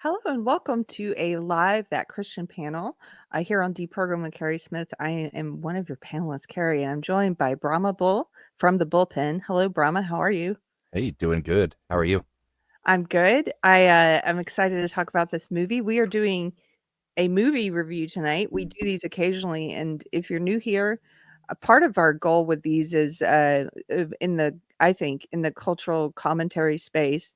Hello and welcome to a live That Christian panel here on Deprogrammed with Keri Smith. I am one of your panelists, Keri, and I'm joined by Brahma Bull from the Bullpen. Hello, Brahma. How are you? Hey, doing good. How are you? I'm good. I'm excited to talk about this movie. We are doing a movie review tonight. We do these occasionally, and if you're new here, a part of our goal with these is I think in the cultural commentary space,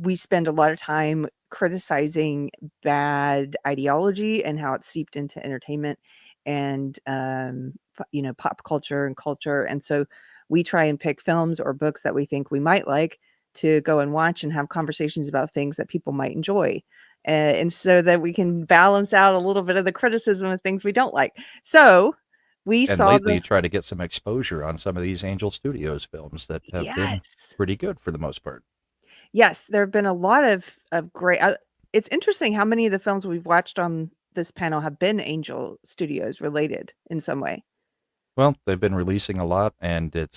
we spend a lot of time criticizing bad ideology and how it's seeped into entertainment and pop culture and culture. And so we try and pick films or books that we think we might like to go and watch and have conversations about things that people might enjoy. And so that we can balance out a little bit of the criticism of things we don't like. So we And saw lately, the you try to get some exposure on some of these Angel Studios films that have been yes. pretty good for the most part. Yes, there have been a lot of great it's interesting how many of the films we've watched on this panel have been Angel Studios related in some way. Well, they've been releasing a lot, and they've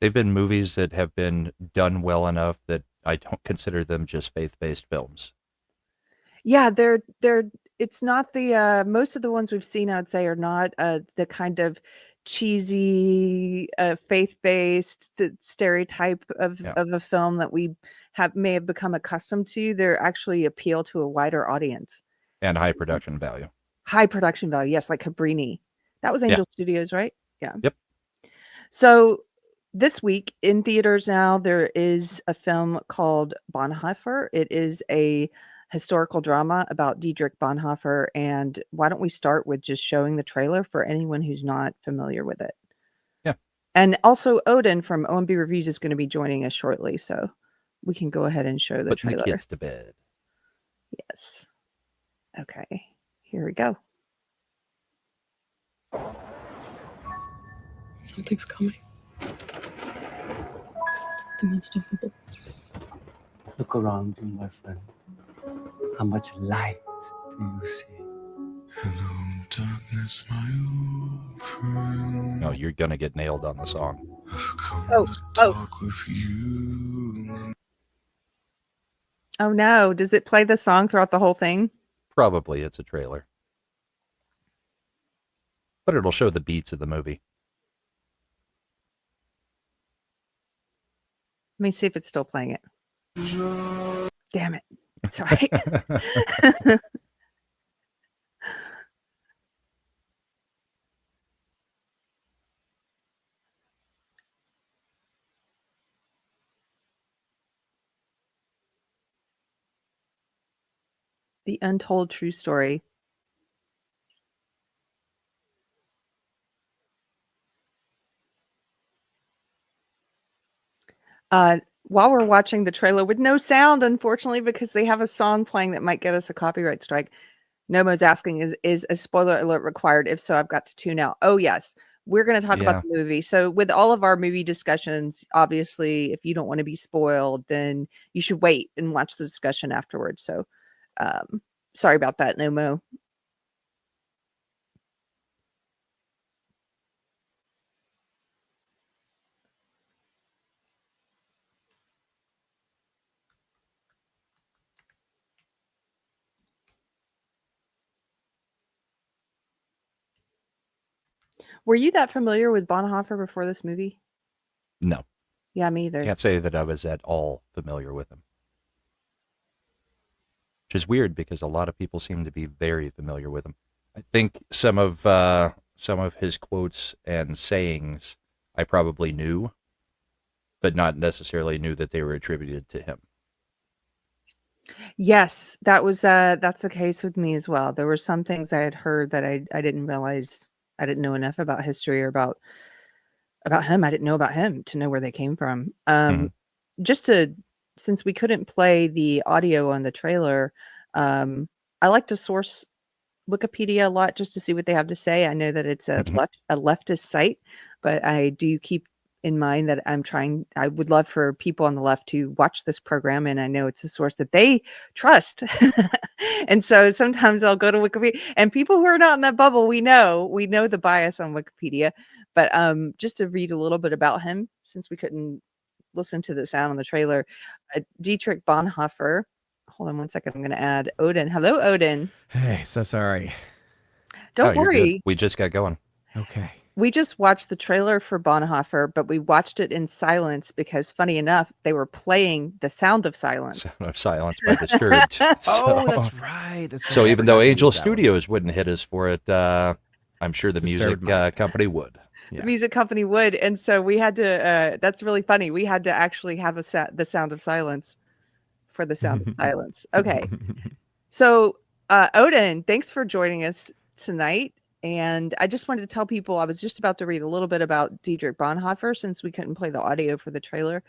been movies that have been done well enough that I don't consider them just faith-based films. Yeah, they're it's not the most of the ones we've seen, I would say, are not the kind of cheesy faith-based stereotype Yeah, of a film that we may have become accustomed to. They're actually appeal to a wider audience. and high production value. High production value, yes, like Cabrini. That was Yeah. Angel Studios, right? Yeah. Yep. So this week in theaters now, there is a film called Bonhoeffer. It is a historical drama about Dietrich Bonhoeffer. And why don't we start with just showing the trailer for anyone who's not familiar with it? Yeah. And also Odin from OMB Reviews is going to be joining us shortly. So we can go ahead and show the Putting the trailer. kids to bed. Yes. Okay. Here we go. Something's coming. Something unstoppable. Look around you, my friend. How much light do you see? Hello, darkness, my old friend. No, you're gonna get nailed on the song. I've come Oh, to oh. talk with you. Oh no. Does it play the song throughout the whole thing? Probably it's a trailer, but it'll show the beats of the movie. Let me see if it's still playing it. Damn it. Sorry. The Untold True Story. While we're watching the trailer with no sound, unfortunately, because they have a song playing that might get us a copyright strike. Nomo's asking, is a spoiler alert required? If so, I've got to tune out. Oh, yes. We're going to talk about Yeah. the movie. So with all of our movie discussions, obviously, if you don't want to be spoiled, then you should wait and watch the discussion afterwards. So sorry about that, Nomo. Were you that familiar with Bonhoeffer before this movie? No, Yeah, me either. can't say that I was at all familiar with him. Which is weird because a lot of people seem to be very familiar with him. I think some of his quotes and sayings I probably knew, but not necessarily knew that they were attributed to him. Yes, that's the case with me as well. There were some things I had heard that I didn't realize I didn't know enough about history or about him. I didn't know about him to know where they came from. Mhm. Just to Since we couldn't play the audio on the trailer, I like to source Wikipedia a lot just to see what they have to say. I know that it's a Mhm. leftist site, but I do keep in mind that I would love for people on the left to watch this program, and I know it's a source that they trust. And so sometimes I'll go to Wikipedia, and people who are not in that bubble, we know the bias on Wikipedia, but just to read a little bit about him, since we couldn't listen to the sound on the trailer. Dietrich Bonhoeffer, hold on one second. I'm going to add Odin. Hello, Odin. Hey, so sorry. Don't You're good. worry. We just got going. Okay. We just watched the trailer for Bonhoeffer, but we watched it in silence because, funny enough, they were playing The Sound of Silence. Sound of Silence by Disturbed. Oh, that's right. That's So right. I even though forgot to Angel use that one. Studios wouldn't hit us for it, I'm sure the music Disturbed company would. Yeah. The music company would, and so we had to. That's really funny. We had to actually have the Sound of Silence for The Sound of Silence. Okay, so Odin, thanks for joining us tonight. And I just wanted to tell people, I was just about to read a little bit about Dietrich Bonhoeffer since we couldn't play the audio for the trailer.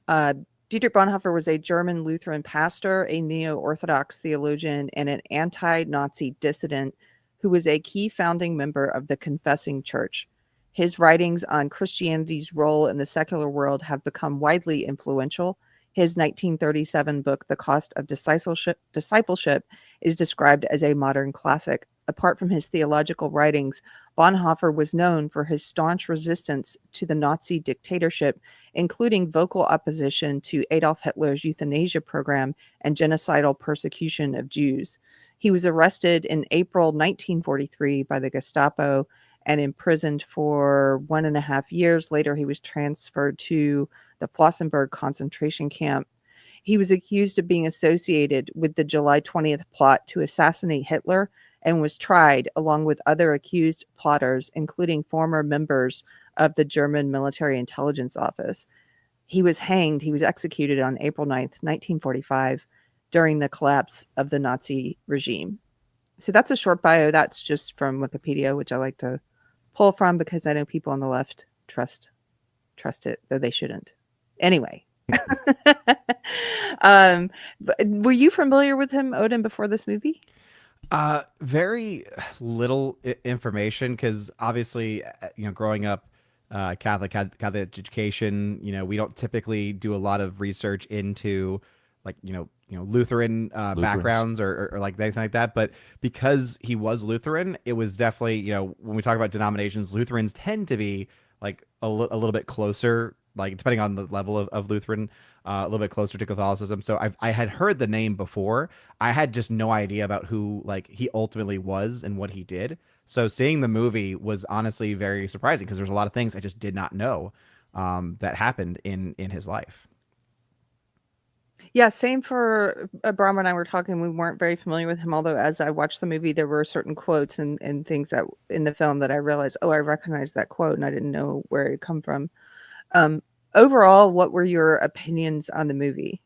Dietrich Bonhoeffer was a German Lutheran pastor, a neo-Orthodox theologian, and an anti-Nazi dissident who was a key founding member of the Confessing Church. His writings on Christianity's role in the secular world have become widely influential. His 1937 book, The Cost of Discipleship, is described as a modern classic. Apart from his theological writings, Bonhoeffer was known for his staunch resistance to the Nazi dictatorship, including vocal opposition to Adolf Hitler's euthanasia program and genocidal persecution of Jews. He was arrested in April 1943 by the Gestapo and imprisoned for 1.5 years. Later, he was transferred to the Flossenburg concentration camp. He was accused of being associated with the July 20th plot to assassinate Hitler and was tried along with other accused plotters, including former members of the German Military Intelligence Office. He was hanged. He was executed on April 9th, 1945, during the collapse of the Nazi regime. So that's a short bio. That's just from Wikipedia, which I like to pull from because I know people on the left trust it, though they shouldn't. Anyway. Were you familiar with him, Odin, before this movie? Very little information because obviously, growing up Catholic education, we don't typically do a lot of research into Lutheran backgrounds or like anything like that. But because he was Lutheran, it was definitely, when we talk about denominations, Lutherans tend to be like a little bit closer, like depending on the level of Lutheran, a little bit closer to Catholicism. So I had heard the name before. I had just no idea about who he ultimately was and what he did. So seeing the movie was honestly very surprising because there's a lot of things I just did not know that happened in his life. Yeah, same for Brahma and I were talking. We weren't very familiar with him, although as I watched the movie, there were certain quotes and things that in the film that I realized, I recognize that quote, and I didn't know where it come from. Overall, what were your opinions on the movie?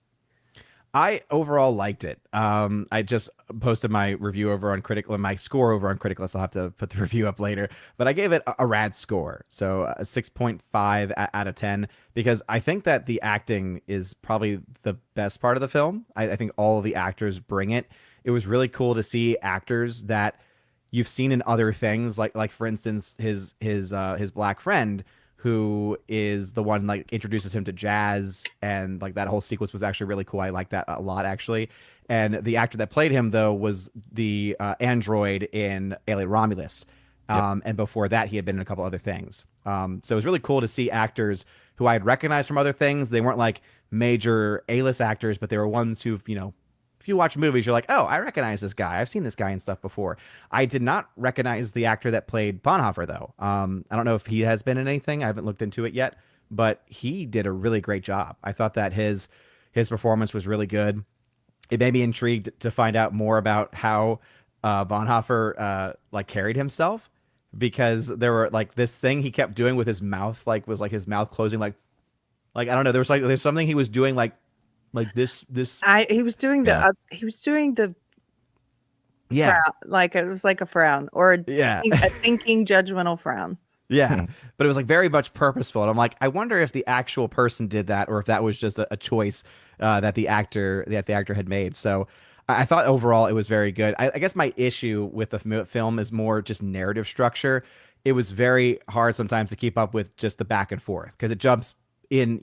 I overall liked it. I just posted my review over on Critical, my score over on Criticalist. I'll have to put the review up later, but I gave it a rad score. So a 6.5 out of 10, because I think that the acting is probably the best part of the film. I think all of the actors bring it. It was really cool to see actors that you've seen in other things, like for instance, his black friend, who is the one introduces him to jazz, and that whole sequence was actually really cool. I like that a lot, actually. And the actor that played him, though, was the android in Alien Romulus. And before that, he had been in a couple other things. So it was really cool to see actors who I had recognized from other things. They weren't like major A-list actors, but they were ones who've, if you watch movies, you're like, oh, I recognize this guy. I've seen this guy and stuff before. I did not recognize the actor that played Bonhoeffer, though. I don't know if he has been in anything. I haven't looked into it yet, but he did a really great job. I thought that his performance was really good. It made me intrigued to find out more about how Bonhoeffer carried himself, because there were this thing he kept doing with his mouth, was his mouth closing, I don't know. There's something he was doing this. He was doing the yeah, frown, it was like a frown or a thinking judgmental frown. Yeah, but it was very much purposeful, and I'm like, I wonder if the actual person did that, or if that was just a choice that the actor had made. So I thought overall it was very good. I guess my issue with the film is more just narrative structure. It was very hard sometimes to keep up with just the back and forth, because it jumps in,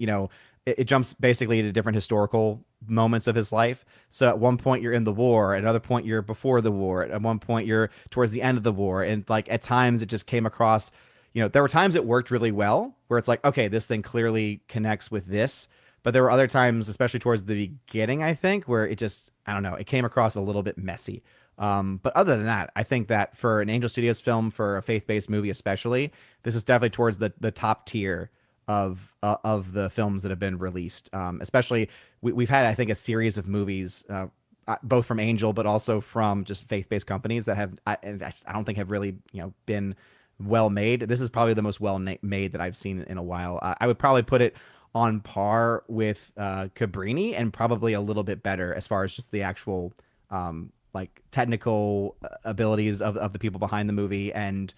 it jumps basically into different historical moments of his life. So at one point you're in the war, at another point you're before the war, at one point you're towards the end of the war. And at times it just came across, there were times it worked really well where it's okay, this thing clearly connects with this. But there were other times, especially towards the beginning, I think, where it just, I don't know, it came across a little bit messy. But other than that, I think that for an Angel Studios film, for a faith-based movie especially, this is definitely towards the top tier of the films that have been released. Especially, we've had, I think, a series of movies, both from Angel, but also from just faith-based companies that have, I don't think have really, been well made. This is probably the most well made that I've seen in a while. I would probably put it on par with Cabrini, and probably a little bit better as far as just the actual like technical abilities of the people behind the movie, and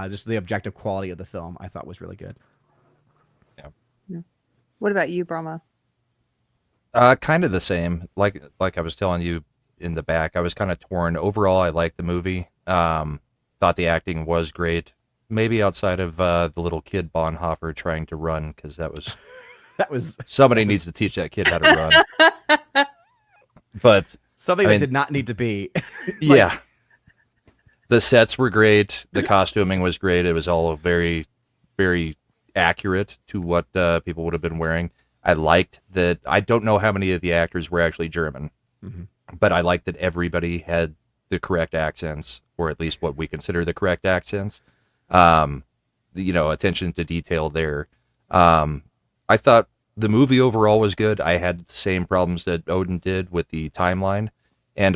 just the objective quality of the film, I thought was really good. Yeah. What about you, Brahma? Kind of the same. Like I was telling you in the back, I was kind of torn. Overall, I liked the movie. Thought the acting was great. Maybe outside of the little kid Bonhoeffer trying to run, because that was somebody needs to teach that kid how to run. But something that did not need to be. Yeah. The sets were great. The costuming was great. It was all very, very accurate to what people would have been wearing. I liked that. I don't know how many of the actors were actually German, but I liked that everybody had the correct accents, or at least what we consider the correct accents. Attention to detail there. I thought the movie overall was good. I had the same problems that Odin did with the timeline. And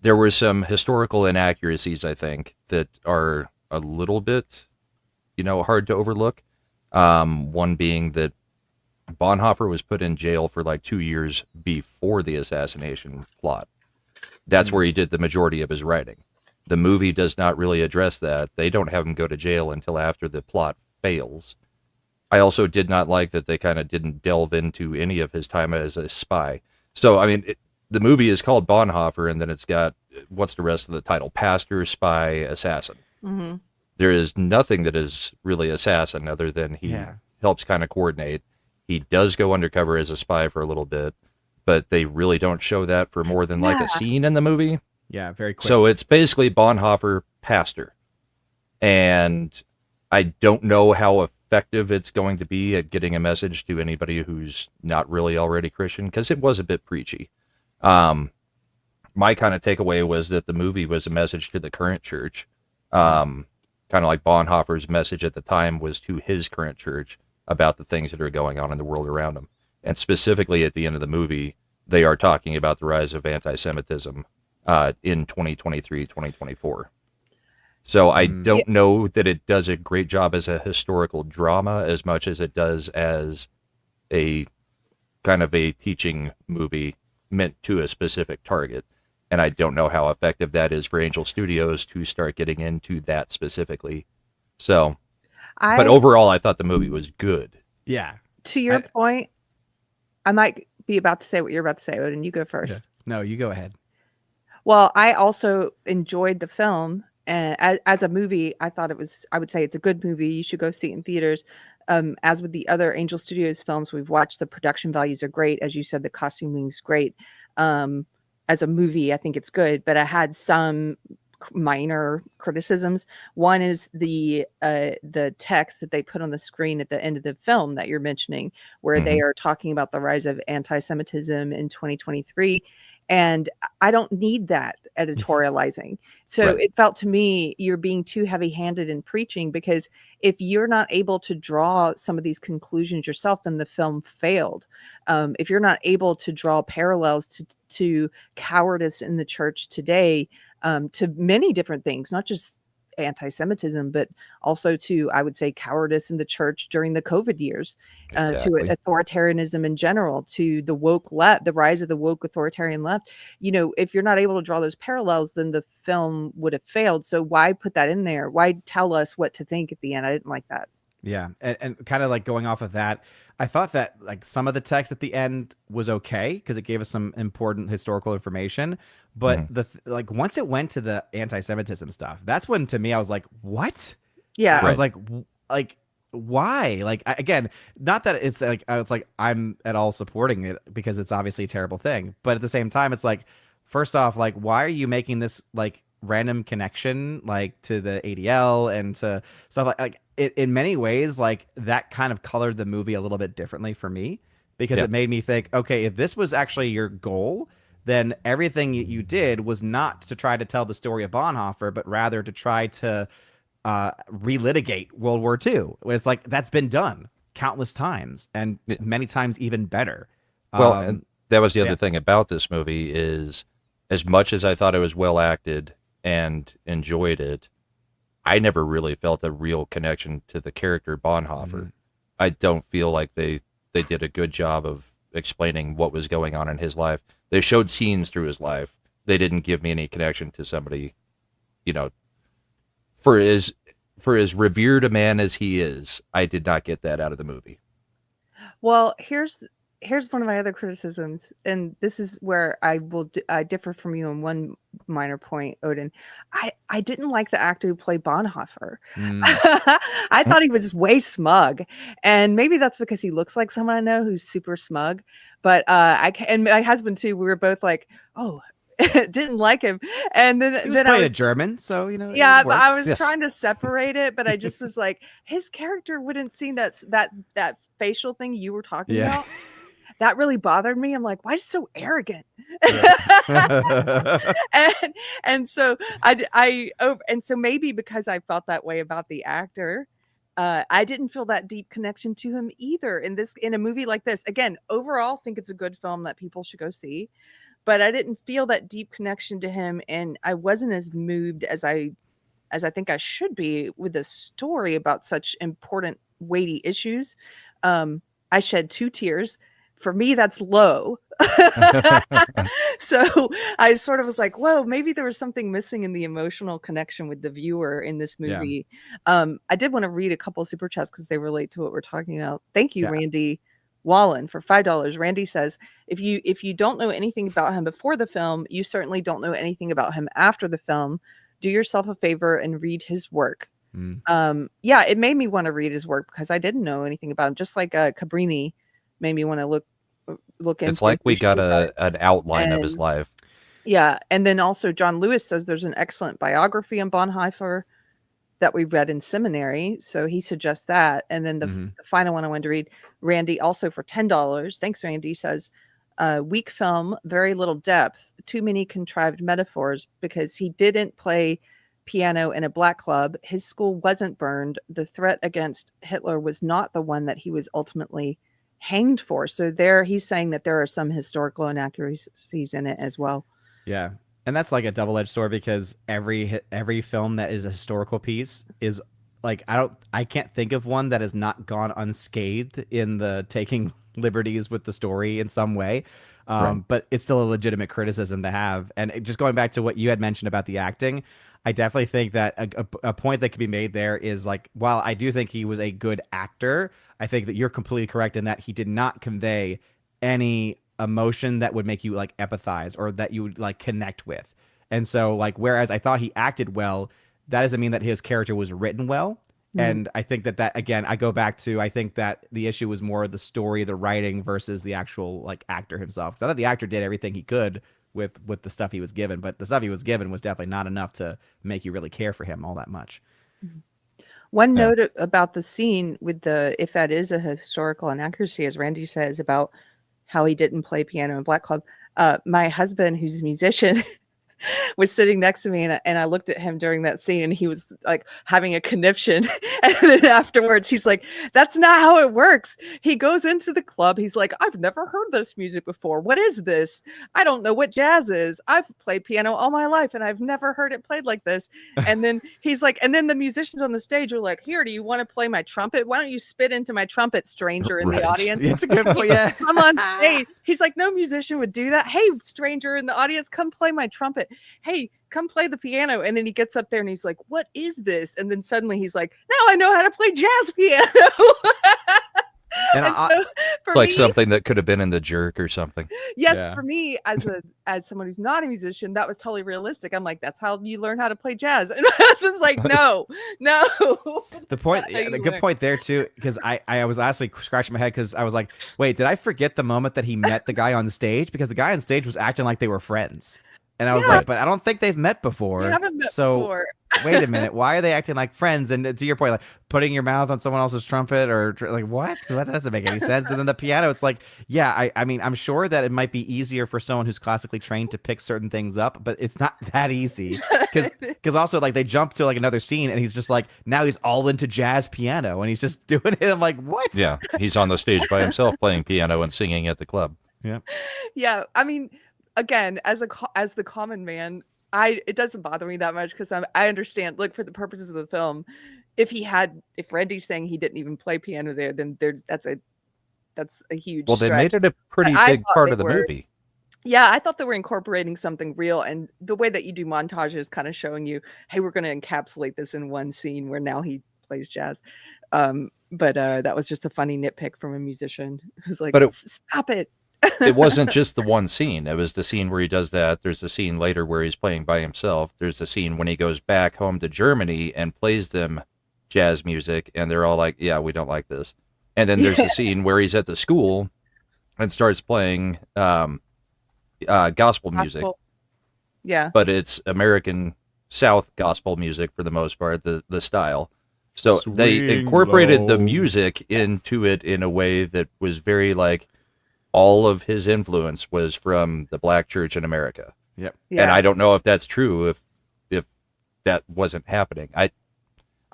there were some historical inaccuracies, I think, that are a little bit, hard to overlook. One being that Bonhoeffer was put in jail for like 2 years before the assassination plot. That's where he did the majority of his writing. The movie does not really address that. They don't have him go to jail until after the plot fails. I also did not like that they kind of didn't delve into any of his time as a spy. So, the movie is called Bonhoeffer, and then it's got, what's the rest of the title? Pastor, spy, assassin. Mm-hmm. There is nothing that is really assassin other than he helps kind of coordinate. He does go undercover as a spy for a little bit, but they really don't show that for more than like a scene in the movie. Yeah, very quick. So it's basically Bonhoeffer, pastor. And I don't know how effective it's going to be at getting a message to anybody who's not really already Christian, because it was a bit preachy. My kind of takeaway was that the movie was a message to the current church. Kind of like Bonhoeffer's message at the time was to his current church about the things that are going on in the world around him. And specifically at the end of the movie, they are talking about the rise of anti-Semitism in 2023, 2024. So I don't know that it does a great job as a historical drama as much as it does as a kind of a teaching movie meant to a specific target. And I don't know how effective that is for Angel Studios to start getting into that specifically. So, but overall, I thought the movie was good. Yeah. To your point, I might be about to say what you're about to say, Odin. You go first. Yeah. No, you go ahead. Well, I also enjoyed the film. And as a movie, I thought I would say it's a good movie. You should go see it in theaters. As with the other Angel Studios films we've watched, the production values are great. As you said, the costuming is great. As a movie, I think it's good, but I had some minor criticisms. One is the text that they put on the screen at the end of the film that you're mentioning, where they are talking about the rise of anti-Semitism in 2023. And I don't need that editorializing. So it felt to me you're being too heavy-handed in preaching, because if you're not able to draw some of these conclusions yourself, then the film failed. If you're not able to draw parallels to cowardice in the church today, to many different things, not just anti-Semitism, but also to, I would say, cowardice in the church during the COVID years, to authoritarianism in general, to the woke left, the rise of the woke authoritarian left. If you're not able to draw those parallels, then the film would have failed. So why put that in there? Why tell us what to think at the end? I didn't like that. Yeah. And kind of like going off of that, I thought that like some of the text at the end was okay because it gave us some important historical information. But like once it went to the anti-Semitism stuff, that's when to me I was like, what? Yeah. I was like why? Like again, not that it's like I'm at all supporting it, because it's obviously a terrible thing. But at the same time, it's like, first off, like, why are you making this like random connection like to the ADL and to stuff like it, in many ways, like that kind of colored the movie a little bit differently for me, because it made me think, okay, if this was actually your goal, then everything you did was not to try to tell the story of Bonhoeffer, but rather to try to relitigate World War II. It's like that's been done countless times, and many times even better. Well, and that was the other thing about this movie is, as much as I thought it was well acted and enjoyed it, I never really felt a real connection to the character Bonhoeffer. I don't feel like they did a good job of explaining what was going on in his life. They showed scenes through his life. They didn't give me any connection to somebody, you know, for as revered a man as he is. I did not get that out of the movie. Well, here's one of my other criticisms, and this is where I will differ from you on one minor point, Odin. I didn't like the actor who played Bonhoeffer. I thought he was way smug, and maybe that's because he looks like someone I know who's super smug. But and my husband too, we were both like, oh. Didn't like him, and then he was playing a German, so you know. Yeah, but I was trying to separate it, but I just was like, his character wouldn't see that facial thing you were talking about. That really bothered me. I'm like, why is he so arrogant? and so and so maybe because I felt that way about the actor, I didn't feel that deep connection to him either in a movie like this. Again, overall, think it's a good film that people should go see. But I didn't feel that deep connection to him, and I wasn't as moved as I think I should be with a story about such important, weighty issues. I shed 2 tears. For me, that's low. So I sort of was like, whoa, maybe there was something missing in the emotional connection with the viewer in this movie. I did want to read a couple of super chats because they relate to what we're talking about. Thank you, Randy Wallen, for $5. Randy says, if you don't know anything about him before the film, you certainly don't know anything about him after the film. Do yourself a favor and read his work. Yeah, it made me want to read his work because I didn't know anything about him. Just like Cabrini made me want to look into. It's like we got an outline of his life. Yeah, and then also John Lewis says there's an excellent biography on Bonhoeffer that we read in seminary, so he suggests that. And then the final one I wanted to read, Randy, also for $10. Thanks, Randy. Says, weak film, very little depth, too many contrived metaphors because he didn't play piano in a black club. His school wasn't burned. The threat against Hitler was not the one that he was ultimately hanged for. So there, he's saying that there are some historical inaccuracies in it as well. Yeah. And that's like a double-edged sword because every film that is a historical piece is like, I can't think of one that has not gone unscathed in the taking liberties with the story in some way. But it's still a legitimate criticism to have. And just going back to what you had mentioned about the acting, I definitely think that a point that could be made there is like, while I do think he was a good actor, I think that you're completely correct in that he did not convey any emotion that would make you like empathize or that you would like connect with. And so like, whereas I thought he acted well, that doesn't mean that his character was written well. And I think that again, I go back to, I think that the issue was more the story, the writing versus the actual like actor himself. Because I thought the actor did everything he could with the stuff he was given, but the stuff he was given was definitely not enough to make you really care for him all that much. One note about the scene with if that is a historical inaccuracy, as Randy says, about how he didn't play piano in Black Club. My husband, who's a musician, was sitting next to me, and I looked at him during that scene, and he was like having a conniption. And then afterwards, he's like, "That's not how it works." He goes into the club. He's like, "I've never heard this music before. What is this? I don't know what jazz is. I've played piano all my life, and I've never heard it played like this." And then he's like, and then the musicians on the stage are like, "Here, do you want to play my trumpet? Why don't you spit into my trumpet, stranger in the audience?" It's a good point. Yeah, come on stage. He's like, no musician would do that. "Hey, stranger in the audience, come play my trumpet. Hey, come play the piano." And then he gets up there and he's like, "What is this?" And then suddenly he's like, "Now I know how to play jazz piano." And so for like me, something that could have been in The Jerk or something. yes, for me as someone who's not a musician, that was totally realistic. I'm like, that's how you learn how to play jazz. And I was just like, no. The good point there too, because I was honestly scratching my head because I was like, wait, did I forget the moment that he met the guy on stage? Because the guy on stage was acting like they were friends. And I was Yeah. like, but I don't think they've met before. We haven't met so before. wait a minute, why are they acting like friends? And to your point, like putting your mouth on someone else's trumpet or like what? That doesn't make any sense. And then the piano, it's like, yeah, I mean, I'm sure that it might be easier for someone who's classically trained to pick certain things up, but it's not that easy. Because also like they jump to like another scene and he's just like, now he's all into jazz piano and he's just doing it. I'm like, what? Yeah, he's on the stage by himself playing piano and singing at the club. Yeah, I mean, again, as the common man, it doesn't bother me that much because I understand. Look, for the purposes of the film, if Randy's saying he didn't even play piano there, then that's a huge. Well, they stretch. made it a pretty But I big thought part they of the were- movie. Yeah, I thought they were incorporating something real, and the way that you do montages, kind of showing you, hey, we're going to encapsulate this in one scene where now he plays jazz. But that was just a funny nitpick from a musician who's like, stop it. It wasn't just the one scene. It was the scene where he does that. There's the scene later where he's playing by himself. There's the scene when he goes back home to Germany and plays them jazz music, and they're all like, yeah, we don't like this. And then there's the scene where he's at the school and starts playing gospel music. Yeah. But it's American South gospel music for the most part, the style. So they incorporated the music into it in a way that was very like, all of his influence was from the black church in America. Yep. Yeah. And I don't know if that's true, if that wasn't happening. I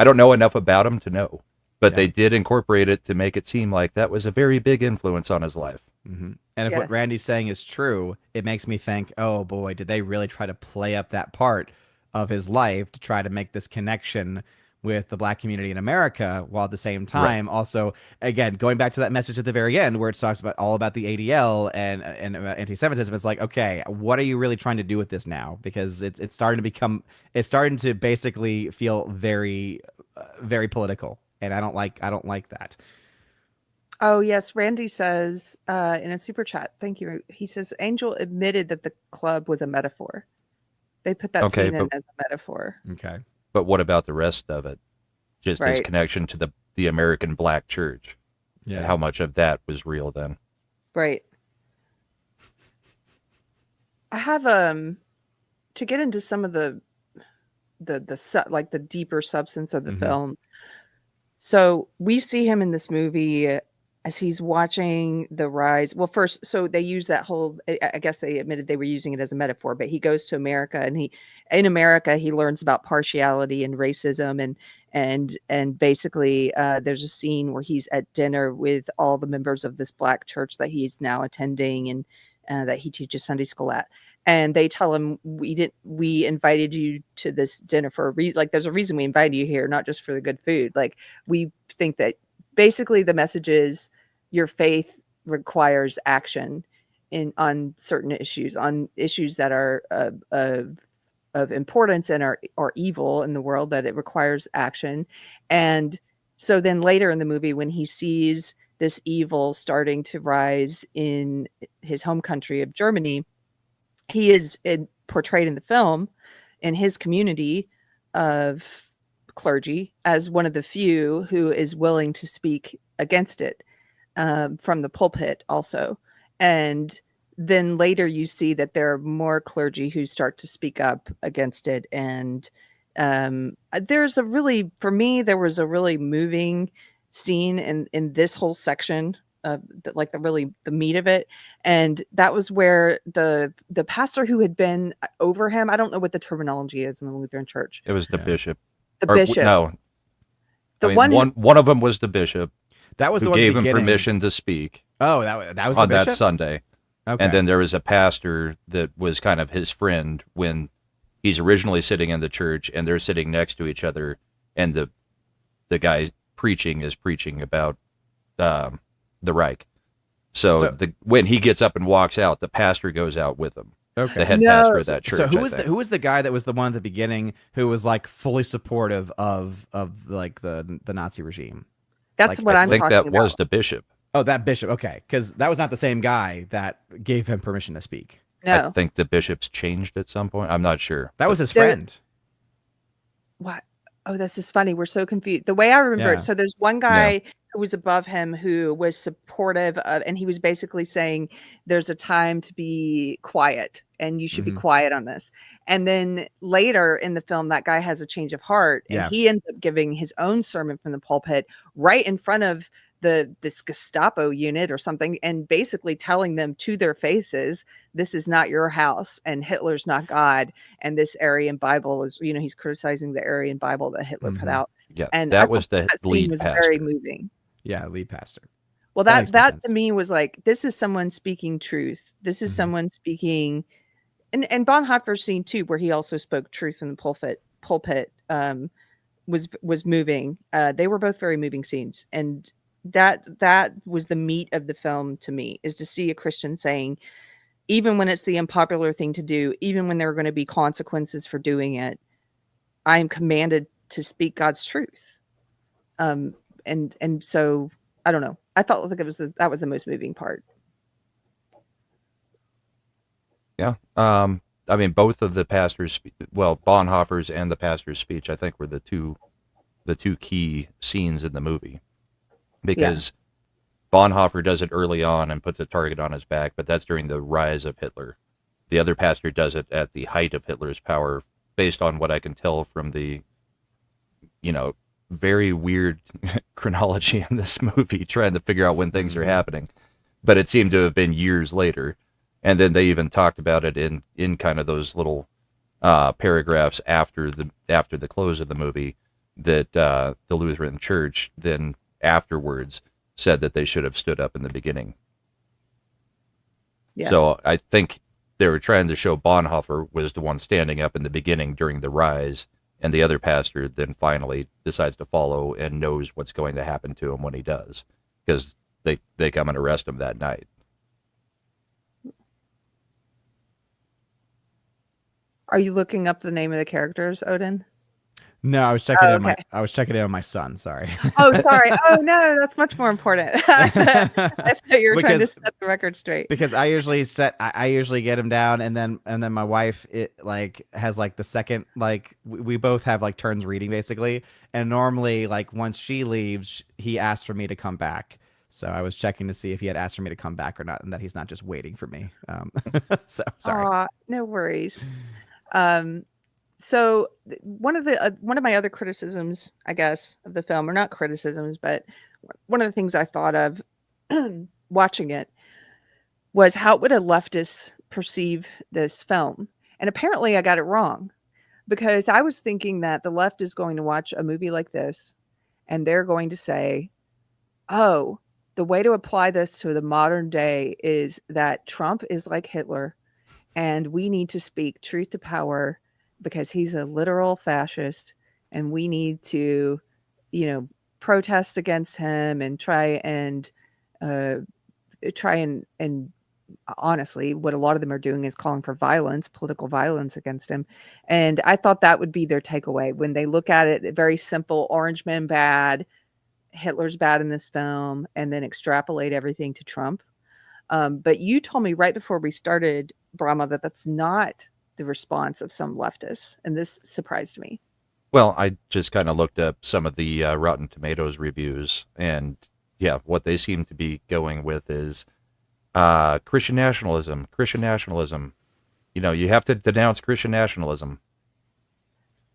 don't know enough about him to know, but they did incorporate it to make it seem like that was a very big influence on his life. Mm-hmm. And if what Randy's saying is true, it makes me think, oh boy, did they really try to play up that part of his life to try to make this connection with the black community in America, while at the same time also, again, going back to that message at the very end where it talks about all about the ADL and anti-Semitism, it's like, okay, what are you really trying to do with this now? Because it's starting to basically feel very, very political, and I don't like that. Oh yes, Randy says in a super chat, thank you. He says Angel admitted that the club was a metaphor. They put that scene in as a metaphor. Okay. But what about the rest of it? Just his connection to the American black church. Yeah. How much of that was real then? Right. I have to get into some of the deeper substance of the film. So we see him in this movie as he's watching the rise. Well, first, so they use that whole, I guess they admitted they were using it as a metaphor, but he goes to America and in America, he learns about partiality and racism and basically there's a scene where he's at dinner with all the members of this black church that he's now attending and that he teaches Sunday school at. And they tell him, we invited you to this dinner for a reason. Like, there's a reason we invited you here, not just for the good food. Like, we think that basically the message is your faith requires action on certain issues, on issues that are of importance and are evil in the world, that it requires action. And so then later in the movie, when he sees this evil starting to rise in his home country of Germany, he is portrayed in the film in his community of clergy as one of the few who is willing to speak against it from the pulpit also. And then later you see that there are more clergy who start to speak up against it. And there was a really moving scene in this whole section of the meat of it. And that was where the pastor who had been over him, I don't know what the terminology is in the Lutheran church. It was the bishop. Bishop. No. One of them was the bishop. That was who the one gave him permission to speak. Oh, that was on the bishop? That Sunday. Okay. And then there was a pastor that was kind of his friend when he's originally sitting in the church and they're sitting next to each other, and the guy is preaching about the Reich. So when he gets up and walks out, the pastor goes out with him. Okay. The head pastor of that church. So who was the guy that was the one at the beginning who was like fully supportive of like the Nazi regime? That's what I'm talking about. I think that was the bishop. Oh, that bishop. Okay, because that was not the same guy that gave him permission to speak. No. I think the bishops changed at some point. I'm not sure. That was his friend. What? Oh, this is funny. We're so confused. The way I remember it, so there's one guy who was above him who was supportive of, and he was basically saying there's a time to be quiet and you should be Mhm. quiet on this. And then later in the film, that guy has a change of heart and Yeah. he ends up giving his own sermon from the pulpit right in front of this Gestapo unit or something, and basically telling them to their faces, this is not your house and Hitler's not God. And this Aryan Bible is, he's criticizing the Aryan Bible that Hitler put Mhm. out. Yeah, And I that thought was the that scene lead was very pastor. moving. Yeah, lead pastor. Well, That makes more that sense. to me was like, this is someone speaking truth. This is Mhm. someone speaking, and Bonhoeffer's scene too, where he also spoke truth in the pulpit, was moving. They were both very moving scenes, and that was the meat of the film to me, is to see a Christian saying, even when it's the unpopular thing to do, even when there are going to be consequences for doing it, I am commanded to speak God's truth. And so I don't know. I felt like that was the most moving part. Yeah. I mean, both of the pastors, well, Bonhoeffer's and the pastor's speech, I think were the two key scenes in the movie, because Bonhoeffer does it early on and puts a target on his back, but that's during the rise of Hitler. The other pastor does it at the height of Hitler's power, based on what I can tell from the, very weird chronology in this movie, trying to figure out when things are happening. But it seemed to have been years later. And then they even talked about it in kind of those little paragraphs after the close of the movie, that the Lutheran Church then afterwards said that they should have stood up in the beginning. Yes. So I think they were trying to show Bonhoeffer was the one standing up in the beginning during the rise, and the other pastor then finally decides to follow and knows what's going to happen to him when he does, because they come and arrest him that night. Are you looking up the name of the characters, Odin? No, I was checking Oh, in okay. I was checking in on my son. Sorry. Oh, sorry. Oh no, that's much more important. I thought you were trying to Because- set the record straight. Because I usually get him down, and then my wife has the second, we both have turns reading basically, and normally once she leaves, he asks for me to come back. So I was checking to see if he had asked for me to come back or not, and that he's not just waiting for me. So sorry. Aw, no worries. So one of my other criticisms, I guess, of the film, or not criticisms, but one of the things I thought of watching it was, how would a leftist perceive this film? And apparently I got it wrong, because I was thinking that the left is going to watch a movie like this and they're going to say, oh, the way to apply this to the modern day is that Trump is like Hitler and we need to speak truth to power because he's a literal fascist, and we need to, protest against him and try and honestly, what a lot of them are doing is calling for violence, political violence against him. And I thought that would be their takeaway when they look at it, very simple: Orange Man bad, Hitler's bad in this film, and then extrapolate everything to Trump. But you told me right before we started, Brahma, that that's not the response of some leftists, and this surprised me. Well, I just kind of looked up some of the Rotten Tomatoes reviews, and yeah, what they seem to be going with is Christian nationalism. You have to denounce Christian nationalism.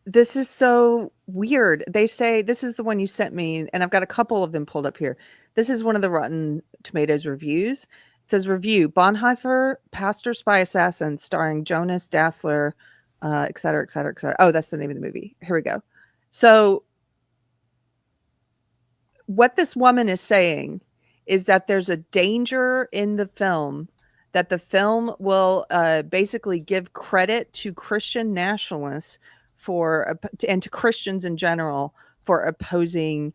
This is so weird. They say, this is the one you sent me, and I've got a couple of them pulled up here. This is one of the Rotten Tomatoes reviews. It says, review: Bonhoeffer, Pastor Spy Assassin, starring Jonas Dassler, et cetera, et cetera, et cetera. Oh, that's the name of the movie. Here we go. So what this woman is saying is that there's a danger in the film, that the film will basically give credit to Christian nationalists and to Christians in general for opposing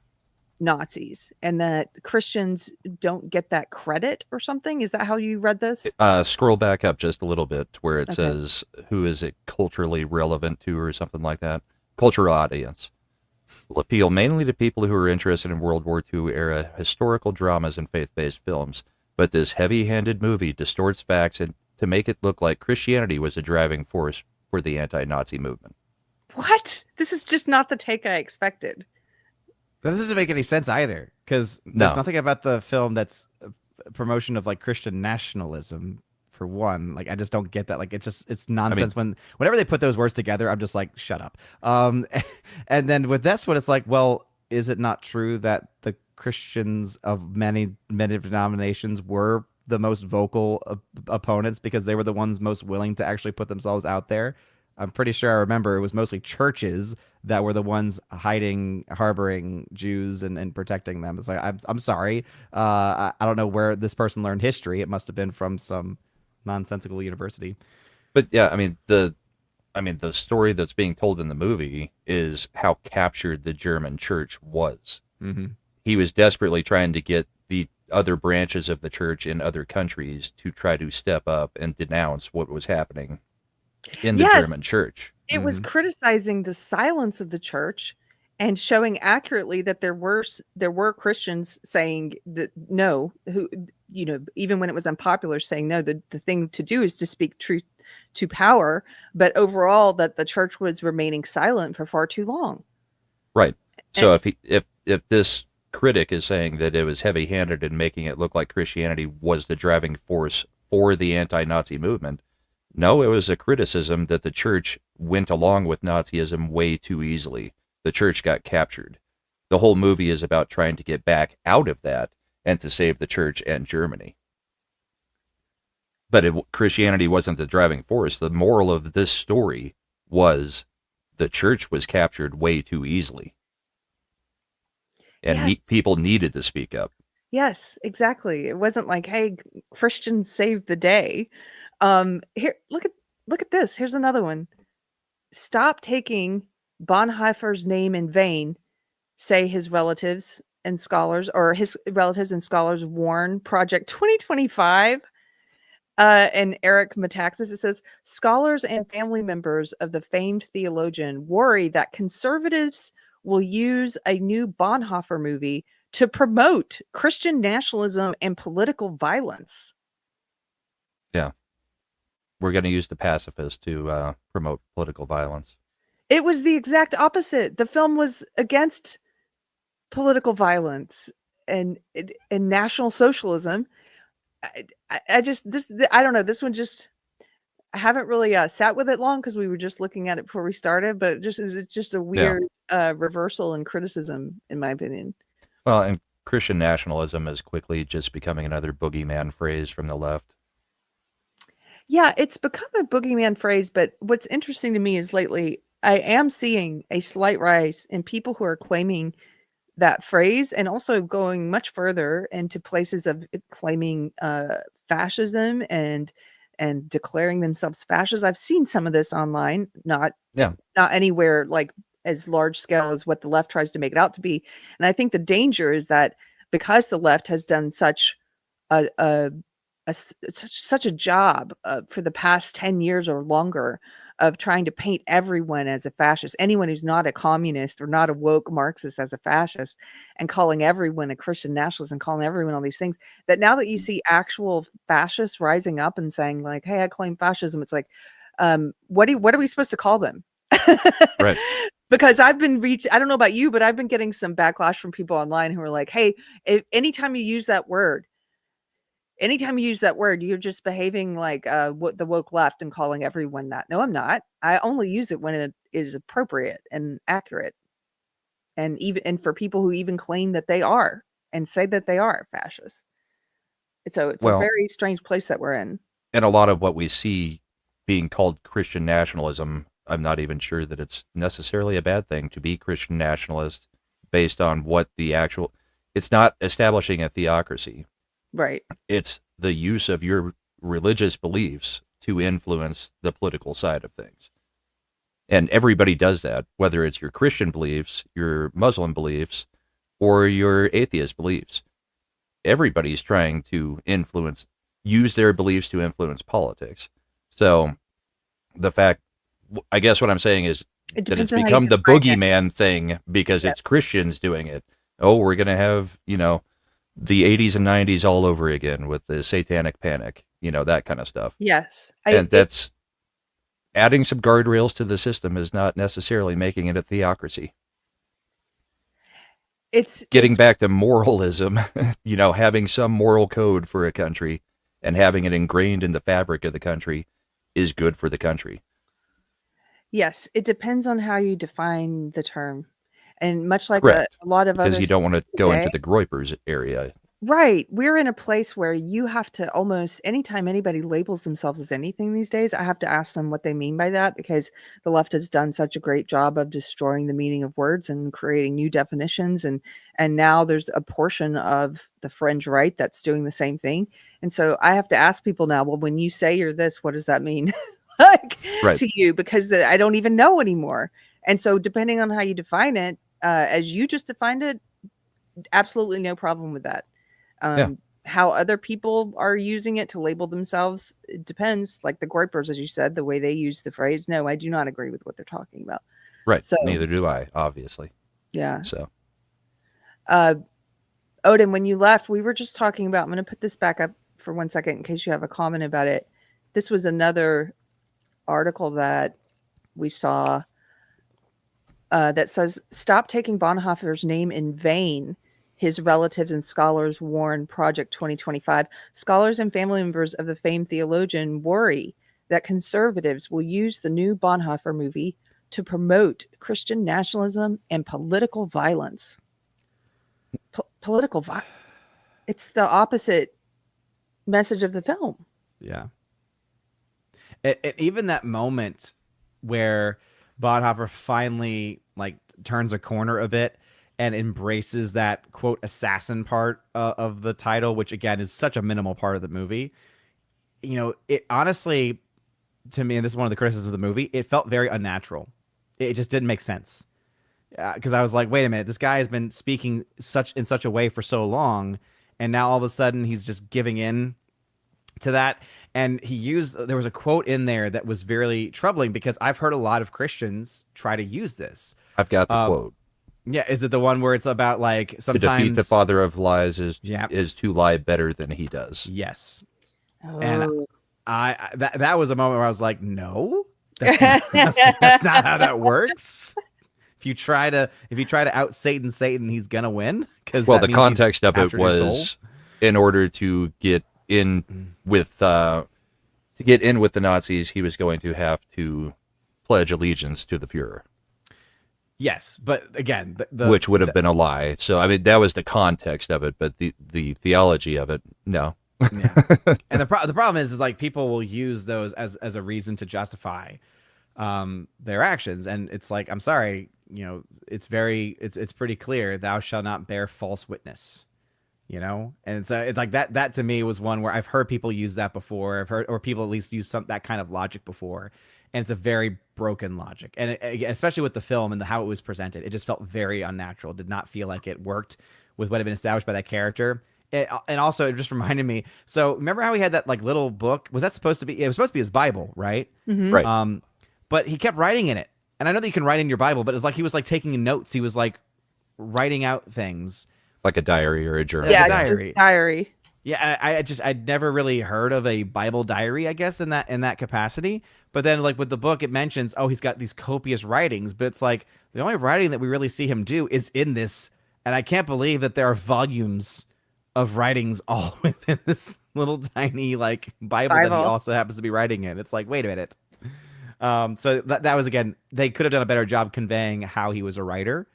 Nazis, and that Christians don't get that credit or something. Is that how you read this? Scroll back up just a little bit where it Okay. says, who is it culturally relevant to, or something like that. Cultural audience will appeal mainly to people who are interested in World War II era historical dramas and faith-based films, but this heavy-handed movie distorts facts and to make it look like Christianity was a driving force for the anti-Nazi movement. What? This is just not the take I expected. That doesn't make any sense either, because No. there's nothing about the film that's a promotion of like Christian nationalism. For one, like I just don't get that. Like it's nonsense. Whenever they put those words together, I'm just like, shut up. And then with this one, it's like, well, is it not true that the Christians of many denominations were the most vocal opponents because they were the ones most willing to actually put themselves out there? I'm pretty sure I remember it was mostly churches that were the ones harboring Jews and protecting them. It's like, I'm sorry. I don't know where this person learned history. It must have been from some nonsensical university. But yeah, I mean the story that's being told in the movie is how captured the German church was. Mm-hmm. He was desperately trying to get the other branches of the church in other countries to try to step up and denounce what was happening in the German church. It was criticizing the silence of the church and showing accurately that there were Christians saying that no, who, you know, even when it was unpopular, saying no, the thing to do is to speak truth to power, but overall that the church was remaining silent for far too long. Right. So if this critic is saying that it was heavy-handed in making it look like Christianity was the driving force for the anti-Nazi movement, no, it was a criticism that the church went along with Nazism way too easily. The church got captured. The whole movie is about trying to get back out of that and to save the church and Germany. But Christianity wasn't the driving force. The moral of this story was the church was captured way too easily. And people needed to speak up. Yes, exactly. It wasn't like, hey, Christians saved the day. Here, look at this. Here's another one. Stop taking Bonhoeffer's name in vain, say his relatives and scholars warn Project 2025. And Eric Metaxas, it says, scholars and family members of the famed theologian worry that conservatives will use a new Bonhoeffer movie to promote Christian nationalism and political violence. Yeah. We're going to use the pacifist to promote political violence. It was the exact opposite. The film was against political violence and national socialism. I don't know. This one just, I haven't really sat with it long because we were just looking at it before we started, but it's just a weird reversal in criticism, in my opinion. Well, and Christian nationalism is quickly just becoming another boogeyman phrase from the left. Yeah, it's become a boogeyman phrase, but what's interesting to me is lately I am seeing a slight rise in people who are claiming that phrase and also going much further into places of claiming fascism and declaring themselves fascists. I've seen some of this online, not anywhere like as large scale as what the left tries to make it out to be. And I think the danger is that because the left has done such such a job for the past 10 years or longer of trying to paint everyone as a fascist, anyone who's not a communist or not a woke Marxist as a fascist, and calling everyone a Christian nationalist and calling everyone all these things, that now that you see actual fascists rising up and saying like, hey, I claim fascism, it's like, what are we supposed to call them? Right. Because I don't know about you, but I've been getting some backlash from people online who are like, hey, anytime you use that word, you're just behaving like what the woke left and calling everyone that. No, I'm not. I only use it when it is appropriate and accurate. And for people who even claim that they are and say that they are fascists. It's a very strange place that we're in. And a lot of what we see being called Christian nationalism, I'm not even sure that it's necessarily a bad thing to be Christian nationalist based on what it's not establishing a theocracy. Right. It's the use of your religious beliefs to influence the political side of things. And everybody does that, whether it's your Christian beliefs, your Muslim beliefs, or your atheist beliefs. Everybody's trying to use their beliefs to influence politics. So I guess what I'm saying is that it's become the boogeyman thing because it's Christians doing it. Oh, we're going to have, the 80s and 90s all over again with the satanic panic, that kind of stuff. Yes. That's adding some guardrails to the system is not necessarily making it a theocracy. Getting it's back to moralism, having some moral code for a country and having it ingrained in the fabric of the country is good for the country. yes, it depends on how you define the term. And much like Correct. a lot of Because other you don't want to things go today. into the Groypers area. Right. We're in a place where you have to almost anytime anybody labels themselves as anything these days, I have to ask them what they mean by that because the left has done such a great job of destroying the meaning of words and creating new definitions and now there's a portion of the fringe right that's doing the same thing. And so I have to ask people now, well, when you say you're this, what does that mean? Like Right. to you because I don't even know anymore. And so depending on how you define it, as you just defined it, absolutely no problem with that. Yeah. How other people are using it to label themselves, it depends. Like the Groypers, as you said, the way they use the phrase. No, I do not agree with what they're talking about. Right. So Neither do I, obviously. yeah. So Odin, when you left, we were just talking about, I'm going to put this back up for 1 second in case you have a comment about it. This was another article that we saw that says, stop taking Bonhoeffer's name in vain. His relatives and scholars warn Project 2025. Scholars and family members of the famed theologian worry that conservatives will use the new Bonhoeffer movie to promote Christian nationalism and political violence. Political violence. It's the opposite message of the film. Yeah. Even that moment where Bonhoeffer finally like turns a corner a bit and embraces that quote assassin part of the title, which again is such a minimal part of the movie. It honestly, to me, and this is one of the criticisms of the movie, it felt very unnatural. It just didn't make sense. Because I was like, wait a minute, this guy has been speaking in such a way for so long, and now all of a sudden he's just giving in to that. And there was a quote in there that was very troubling because I've heard a lot of Christians try to use this. I've got the quote. Yeah, is it the one where it's about like sometimes To defeat the father of lies is Yeah. to lie better than he does. Yes. Oh. And that was a moment where I was like, no, that's not how that works. If you try to out Satan, he's gonna win. Because the context of it was in order to get in with the Nazis, he was going to have to pledge allegiance to the Fuhrer. Yes, but again, which would have been a lie. So I mean, that was the context of it, but the theology of it, no. Yeah. And the problem is like people will use those as a reason to justify their actions, and it's like, I'm sorry, it's pretty clear, thou shalt not bear false witness, and so it's like that to me was one where I've heard people use that before. I've heard, or people at least use that kind of logic before, and it's a very broken logic, and especially with the film and how it was presented, it just felt very unnatural. Did not feel like it worked with what had been established by that character. And also, it just reminded me. So remember how he had that like little book? Was that supposed to be? It was supposed to be his Bible, right? Mm-hmm. Right. But he kept writing in it, and I know that you can write in your Bible, but it's like he was like taking notes. He was like writing out things, like a diary or a journal. Yeah, diary. Yeah, I'd never really heard of a Bible diary, I guess, in that capacity. But then, like with the book, it mentions, he's got these copious writings, but it's like the only writing that we really see him do is in this, and I can't believe that there are volumes of writings all within this little tiny like Bible that he also happens to be writing in. It's like, wait a minute. So that was, again, they could have done a better job conveying how he was a writer.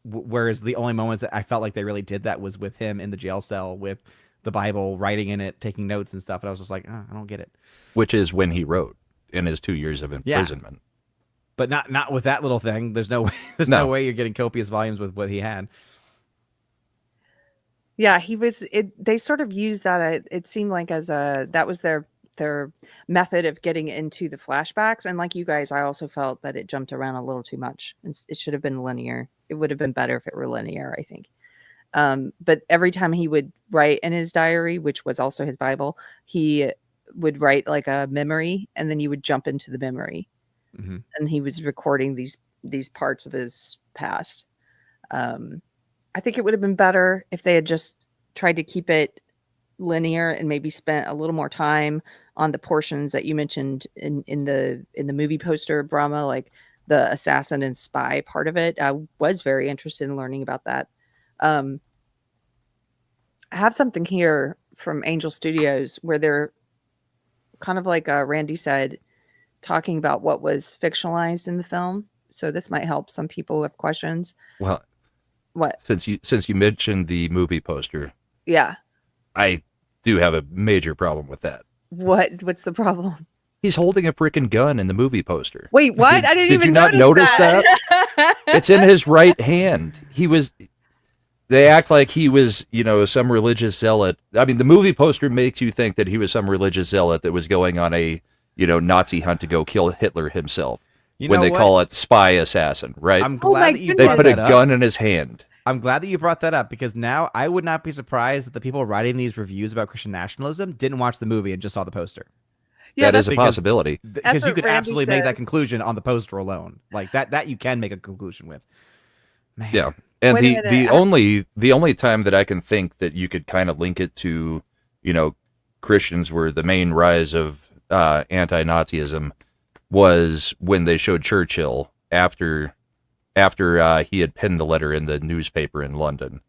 Whereas the only moments that I felt like they really did that was with him in the jail cell with the Bible, writing in it, taking notes and stuff. And I was just like, I don't get it. Which is when he wrote in his 2 years of imprisonment. Yeah. But not with that little thing. There's no way. No way you're getting copious volumes with what he had. Yeah, they sort of used that. It seemed like that was their method of getting into the flashbacks. And like you guys, I also felt that it jumped around a little too much. It should have been linear. It would have been better if it were linear, I think. But every time he would write in his diary, which was also his Bible, he would write like a memory, and then you would jump into the memory. Mm-hmm. And he was recording these parts of his past. I think it would have been better if they had just tried to keep it linear and maybe spent a little more time on the portions that you mentioned in the movie poster, Brahma, like the assassin and spy part of it. I was very interested in learning about that. I have something here from Angel Studios where they're kind of like Randy said, talking about what was fictionalized in the film. So this might help some people who have questions. Well, What? since you mentioned the movie poster, Yeah. I do have a major problem with that. What's the problem? He's holding a freaking gun in the movie poster. Wait, what? I didn't Did even you not notice that? It's in his right hand. They act like he was, some religious zealot. I mean, the movie poster makes you think that he was some religious zealot that was going on a, Nazi hunt to go kill Hitler himself. When they call it spy assassin, right? I'm glad that you They brought put a that up. gun in his hand. I'm glad that you brought that up because now I would not be surprised that the people writing these reviews about Christian nationalism didn't watch the movie and just saw the poster. Yeah, that is a possibility. Because you what could Randy absolutely make said. that conclusion on the poster alone. Like that you can make a conclusion with. Man. Yeah. And Wait a minute. the only time that I can think that you could kind of link it to, Christians were the main rise of anti-Nazism was when they showed Churchill after he had penned the letter in the newspaper in London,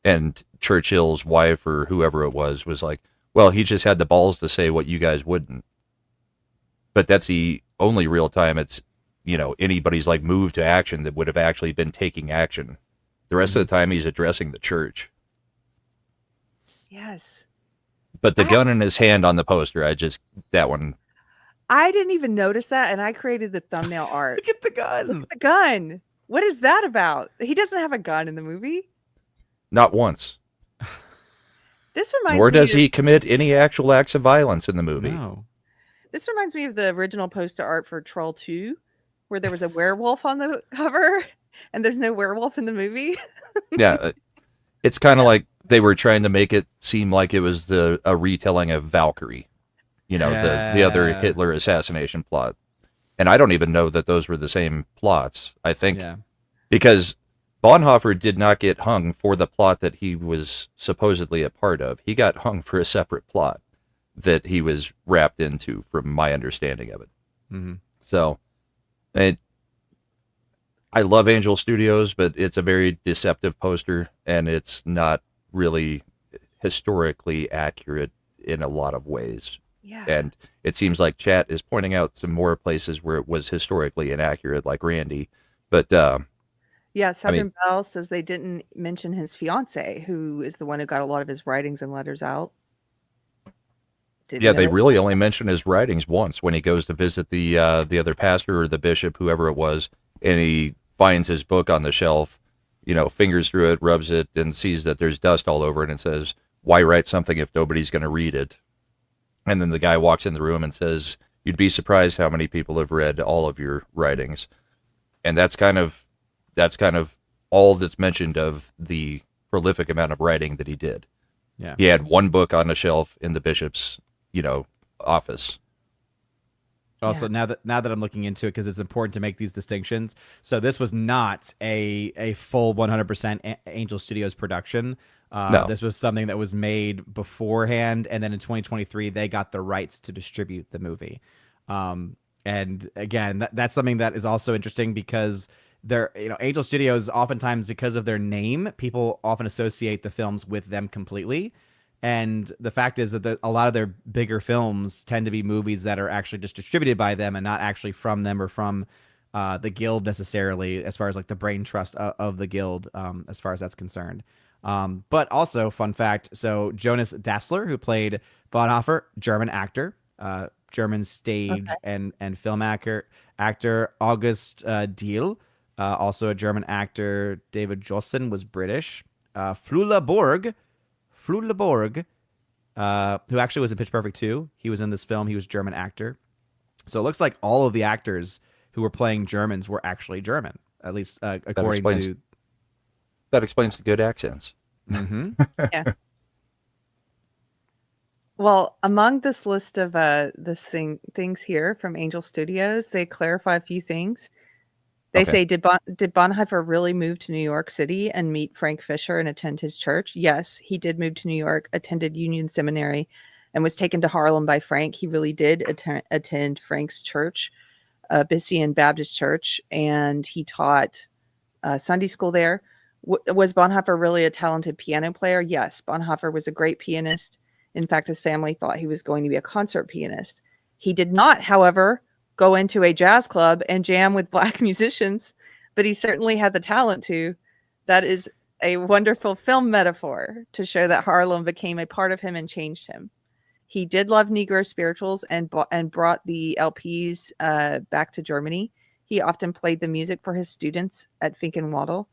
and Churchill's wife or whoever it was like, well, he just had the balls to say what you guys wouldn't. But that's the only real time it's, anybody's like moved to action that would have actually been taking action. The rest of the time he's addressing the church. Yes. But the gun in his hand on the poster, that one. I didn't even notice that, and I created the thumbnail art. Look at the gun. Look at the gun. What is that about? He doesn't have a gun in the movie. Not once. This reminds Nor me does of, he commit any actual acts of violence in the movie. No. This reminds me of the original poster art for Troll 2, where there was a werewolf on the cover, and there's no werewolf in the movie. Yeah, it's kind of like they were trying to make it seem like it was a retelling of Valkyrie, the other Hitler assassination plot. And I don't even know that those were the same plots. I think because Bonhoeffer did not get hung for the plot that he was supposedly a part of. He got hung for a separate plot that he was wrapped into, from my understanding of it. Mm-hmm. So, I love Angel Studios, but it's a very deceptive poster, and it's not really historically accurate in a lot of ways. Yeah. And it seems like chat is pointing out some more places where it was historically inaccurate, like Randy. But Yeah, Southern Belle says they didn't mention his fiance, who is the one who got a lot of his writings and letters out. They really only mention his writings once when he goes to visit the other pastor or the bishop, whoever it was, and he finds his book on the shelf, fingers through it, rubs it, and sees that there's dust all over it, and says, "Why write something if nobody's going to read it?" And then the guy walks in the room and says, "You'd be surprised how many people have read all of your writings." And that's kind of all that's mentioned of the prolific amount of writing that he did. Yeah. He had one book on the shelf in the bishop's, office. Also, now that I'm looking into it, because it's important to make these distinctions. So this was not a full 100% Angel Studios production. No. This was something that was made beforehand, and then in 2023 they got the rights to distribute the movie. And again, that's something that is also interesting because Angel Studios, oftentimes because of their name, people often associate the films with them completely. And the fact is that a lot of their bigger films tend to be movies that are actually just distributed by them and not actually from them or from the guild necessarily, as far as like the brain trust of the guild, as far as that's concerned. But also, fun fact, so Jonas Dassler, who played Bonhoeffer, German actor, German stage and film actor August Diehl, also a German actor. David Jossen was British. Flula Borg, who actually was in Pitch Perfect 2. He was in this film. He was a German actor. So it looks like all of the actors who were playing Germans were actually German, at least according to... That explains the good accents. Mm-hmm. Yeah. Well, among this list of things here from Angel Studios, they clarify a few things. They say, did Bonhoeffer really move to New York City and meet Frank Fisher and attend his church? Yes, he did move to New York, attended Union Seminary, and was taken to Harlem by Frank. He really did attend Frank's church, Bissean Baptist Church, and he taught Sunday school there. Was Bonhoeffer really a talented piano player? Yes, Bonhoeffer was a great pianist. In fact, his family thought he was going to be a concert pianist. He did not, however, go into a jazz club and jam with black musicians, but he certainly had the talent to. That is a wonderful film metaphor to show that Harlem became a part of him and changed him. He did love Negro spirituals and brought the LPs back to Germany. He often played the music for his students at Finkenwald.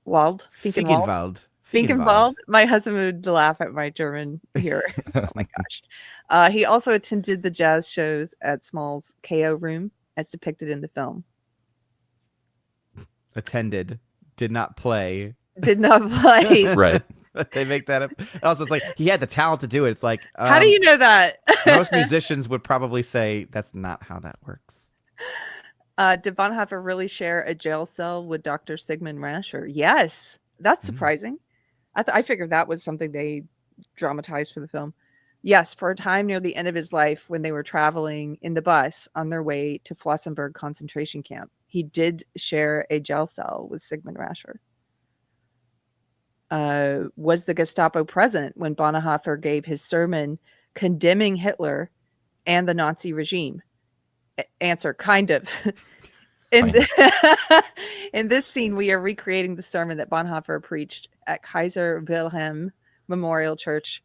Finkenwald. Finkenwald. My husband would laugh at my German here. Oh my gosh. He also attended the jazz shows at Small's KO Room as depicted in the film. Attended, did not play. Did not play. Right. They make that up. And also, it's like he had the talent to do it. It's like, How do you know that? most musicians would probably say that's not how that works. Did Bonhoeffer really share a jail cell with Dr. Sigmund Rascher? Yes. That's surprising. I figured that was something they dramatized for the film. Yes, for a time near the end of his life, when they were traveling in the bus on their way to Flossenburg concentration camp, he did share a jail cell with Sigmund Rascher. Was the Gestapo present when Bonhoeffer gave his sermon condemning Hitler and the Nazi regime? Answer, kind of. In this scene, we are recreating the sermon that Bonhoeffer preached at Kaiser Wilhelm Memorial Church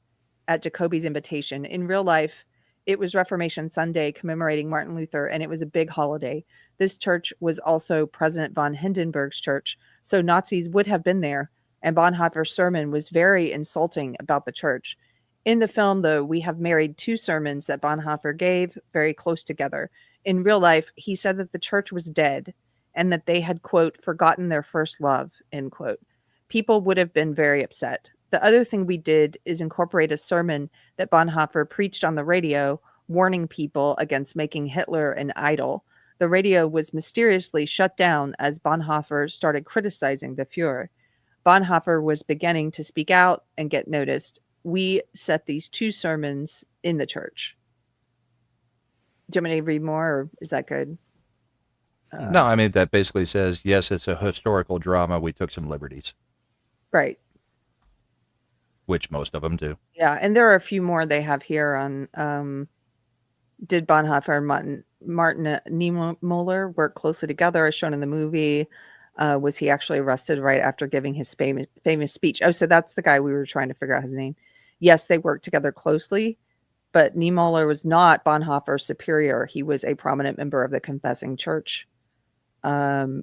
at Jacobi's invitation. In real life, it was Reformation Sunday commemorating Martin Luther, and it was a big holiday. This church was also President von Hindenburg's church, so Nazis would have been there, and Bonhoeffer's sermon was very insulting about the church. In the film, though, we have married two sermons that Bonhoeffer gave very close together. In real life, he said that the church was dead and that they had, quote, forgotten their first love, end quote. People would have been very upset. The other thing we did is incorporate a sermon that Bonhoeffer preached on the radio, warning people against making Hitler an idol. The radio was mysteriously shut down as Bonhoeffer started criticizing the Fuhrer. Bonhoeffer was beginning to speak out and get noticed. We set these two sermons in the church. Do you want me to read more, or is that good? No, I mean, that basically says, yes, it's a historical drama. We took some liberties, Right. which most of them do. Yeah, and there are a few more they have here on did Bonhoeffer and Martin Niemöller work closely together, as shown in the movie? Was he actually arrested right after giving his famous speech? Oh, so that's the guy we were trying to figure out his name. Yes, they worked together closely, but Niemöller was not Bonhoeffer's superior. He was a prominent member of the Confessing Church.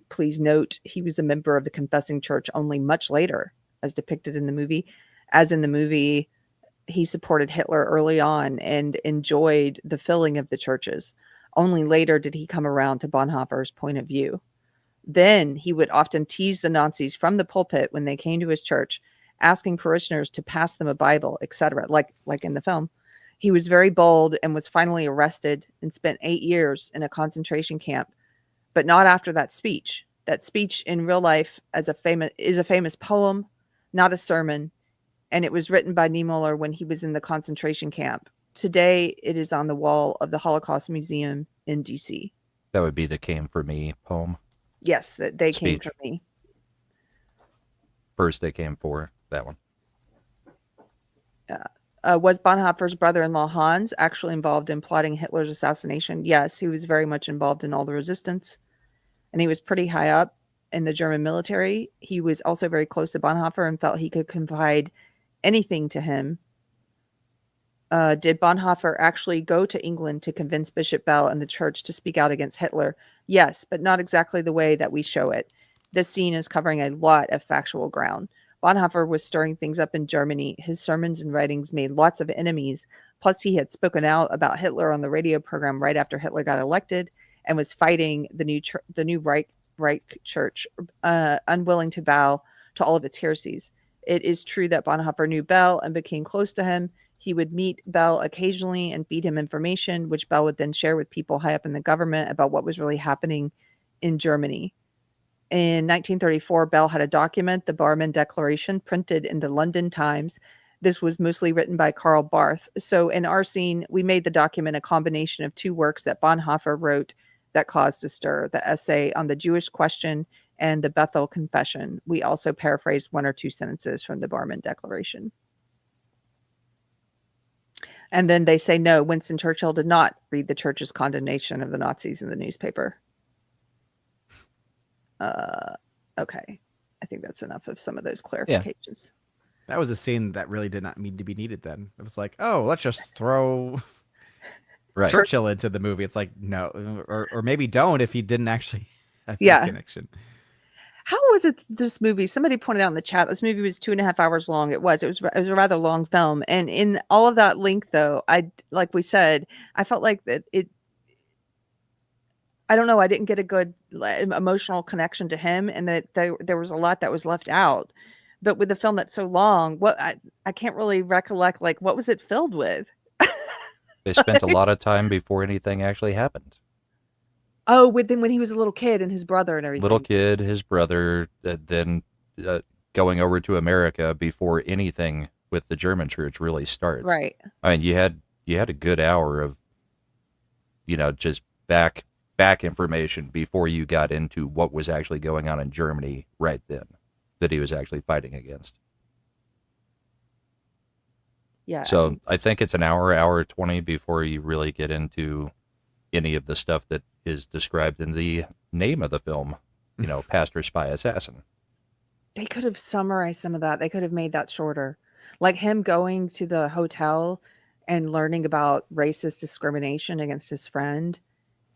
Please note, he was a member of the Confessing Church only much later, as depicted in the movie. As in the movie, he supported Hitler early on and enjoyed the filling of the churches. Only later did he come around to Bonhoeffer's point of view. Then he would often tease the Nazis from the pulpit when they came to his church, asking parishioners to pass them a Bible, etc., like in the film. He was very bold and was finally arrested and spent 8 years in a concentration camp, but not after that speech. That speech in real life is a famous poem, not a sermon, and it was written by Niemöller when he was in the concentration camp. Today, it is on the wall of the Holocaust Museum in D.C. That would be the Came For Me poem. Yes, that they came Speech. for me. First they came for that one. Was Bonhoeffer's brother-in-law Hans actually involved in plotting Hitler's assassination? Yes, he was very much involved in all the resistance, and he was pretty high up in the German military. He was also very close to Bonhoeffer and felt he could confide anything to him. Did Bonhoeffer actually go to England to convince Bishop Bell and the church to speak out against Hitler? Yes, but not exactly the way that we show it. This scene is covering a lot of factual ground. Bonhoeffer was stirring things up in Germany. His sermons and writings made lots of enemies. Plus, he had spoken out about Hitler on the radio program right after Hitler got elected and was fighting the new Reich Church, unwilling to bow to all of its heresies. It is true that Bonhoeffer knew Bell and became close to him. He would meet Bell occasionally and feed him information, which Bell would then share with people high up in the government about what was really happening in Germany. In 1934, Bell had a document, the Barmen Declaration, printed in the London Times. This was mostly written by Karl Barth. So in our scene, we made the document a combination of two works that Bonhoeffer wrote that caused a stir: the essay on the Jewish question and the Bethel Confession. We also paraphrased 1 or 2 sentences from the Barman Declaration. And then they say, no, Winston Churchill did not read the church's condemnation of the Nazis in the newspaper. Okay. I think that's enough of some of those clarifications. That was a scene that really did not need to be needed then. It was like, oh, let's just throw Right. Churchill into the movie. It's like, no, or maybe don't if he didn't actually have Yeah. the connection. How was it this movie? Somebody pointed out in the chat, this movie was 2.5 hours long. It was a rather long film. And in all of that length, though, like we said, I felt like that I don't know, I didn't get a good emotional connection to him, and that there was a lot that was left out. But with a film that's so long, I can't really recollect, like, what was it filled with? They spent a lot of time before anything actually happened. Oh, with him when he was a little kid and his brother and everything. Little kid, his brother, then going over to America before anything with the German church really starts. Right. I mean, you had a good hour of, just back information before you got into what was actually going on in Germany right then that he was actually fighting against. Yeah. So I think it's an hour 20 before you really get into any of the stuff that is described in the name of the film, Pastor, Spy, Assassin. They could have summarized some of that. They could have made that shorter. Like him going to the hotel and learning about racist discrimination against his friend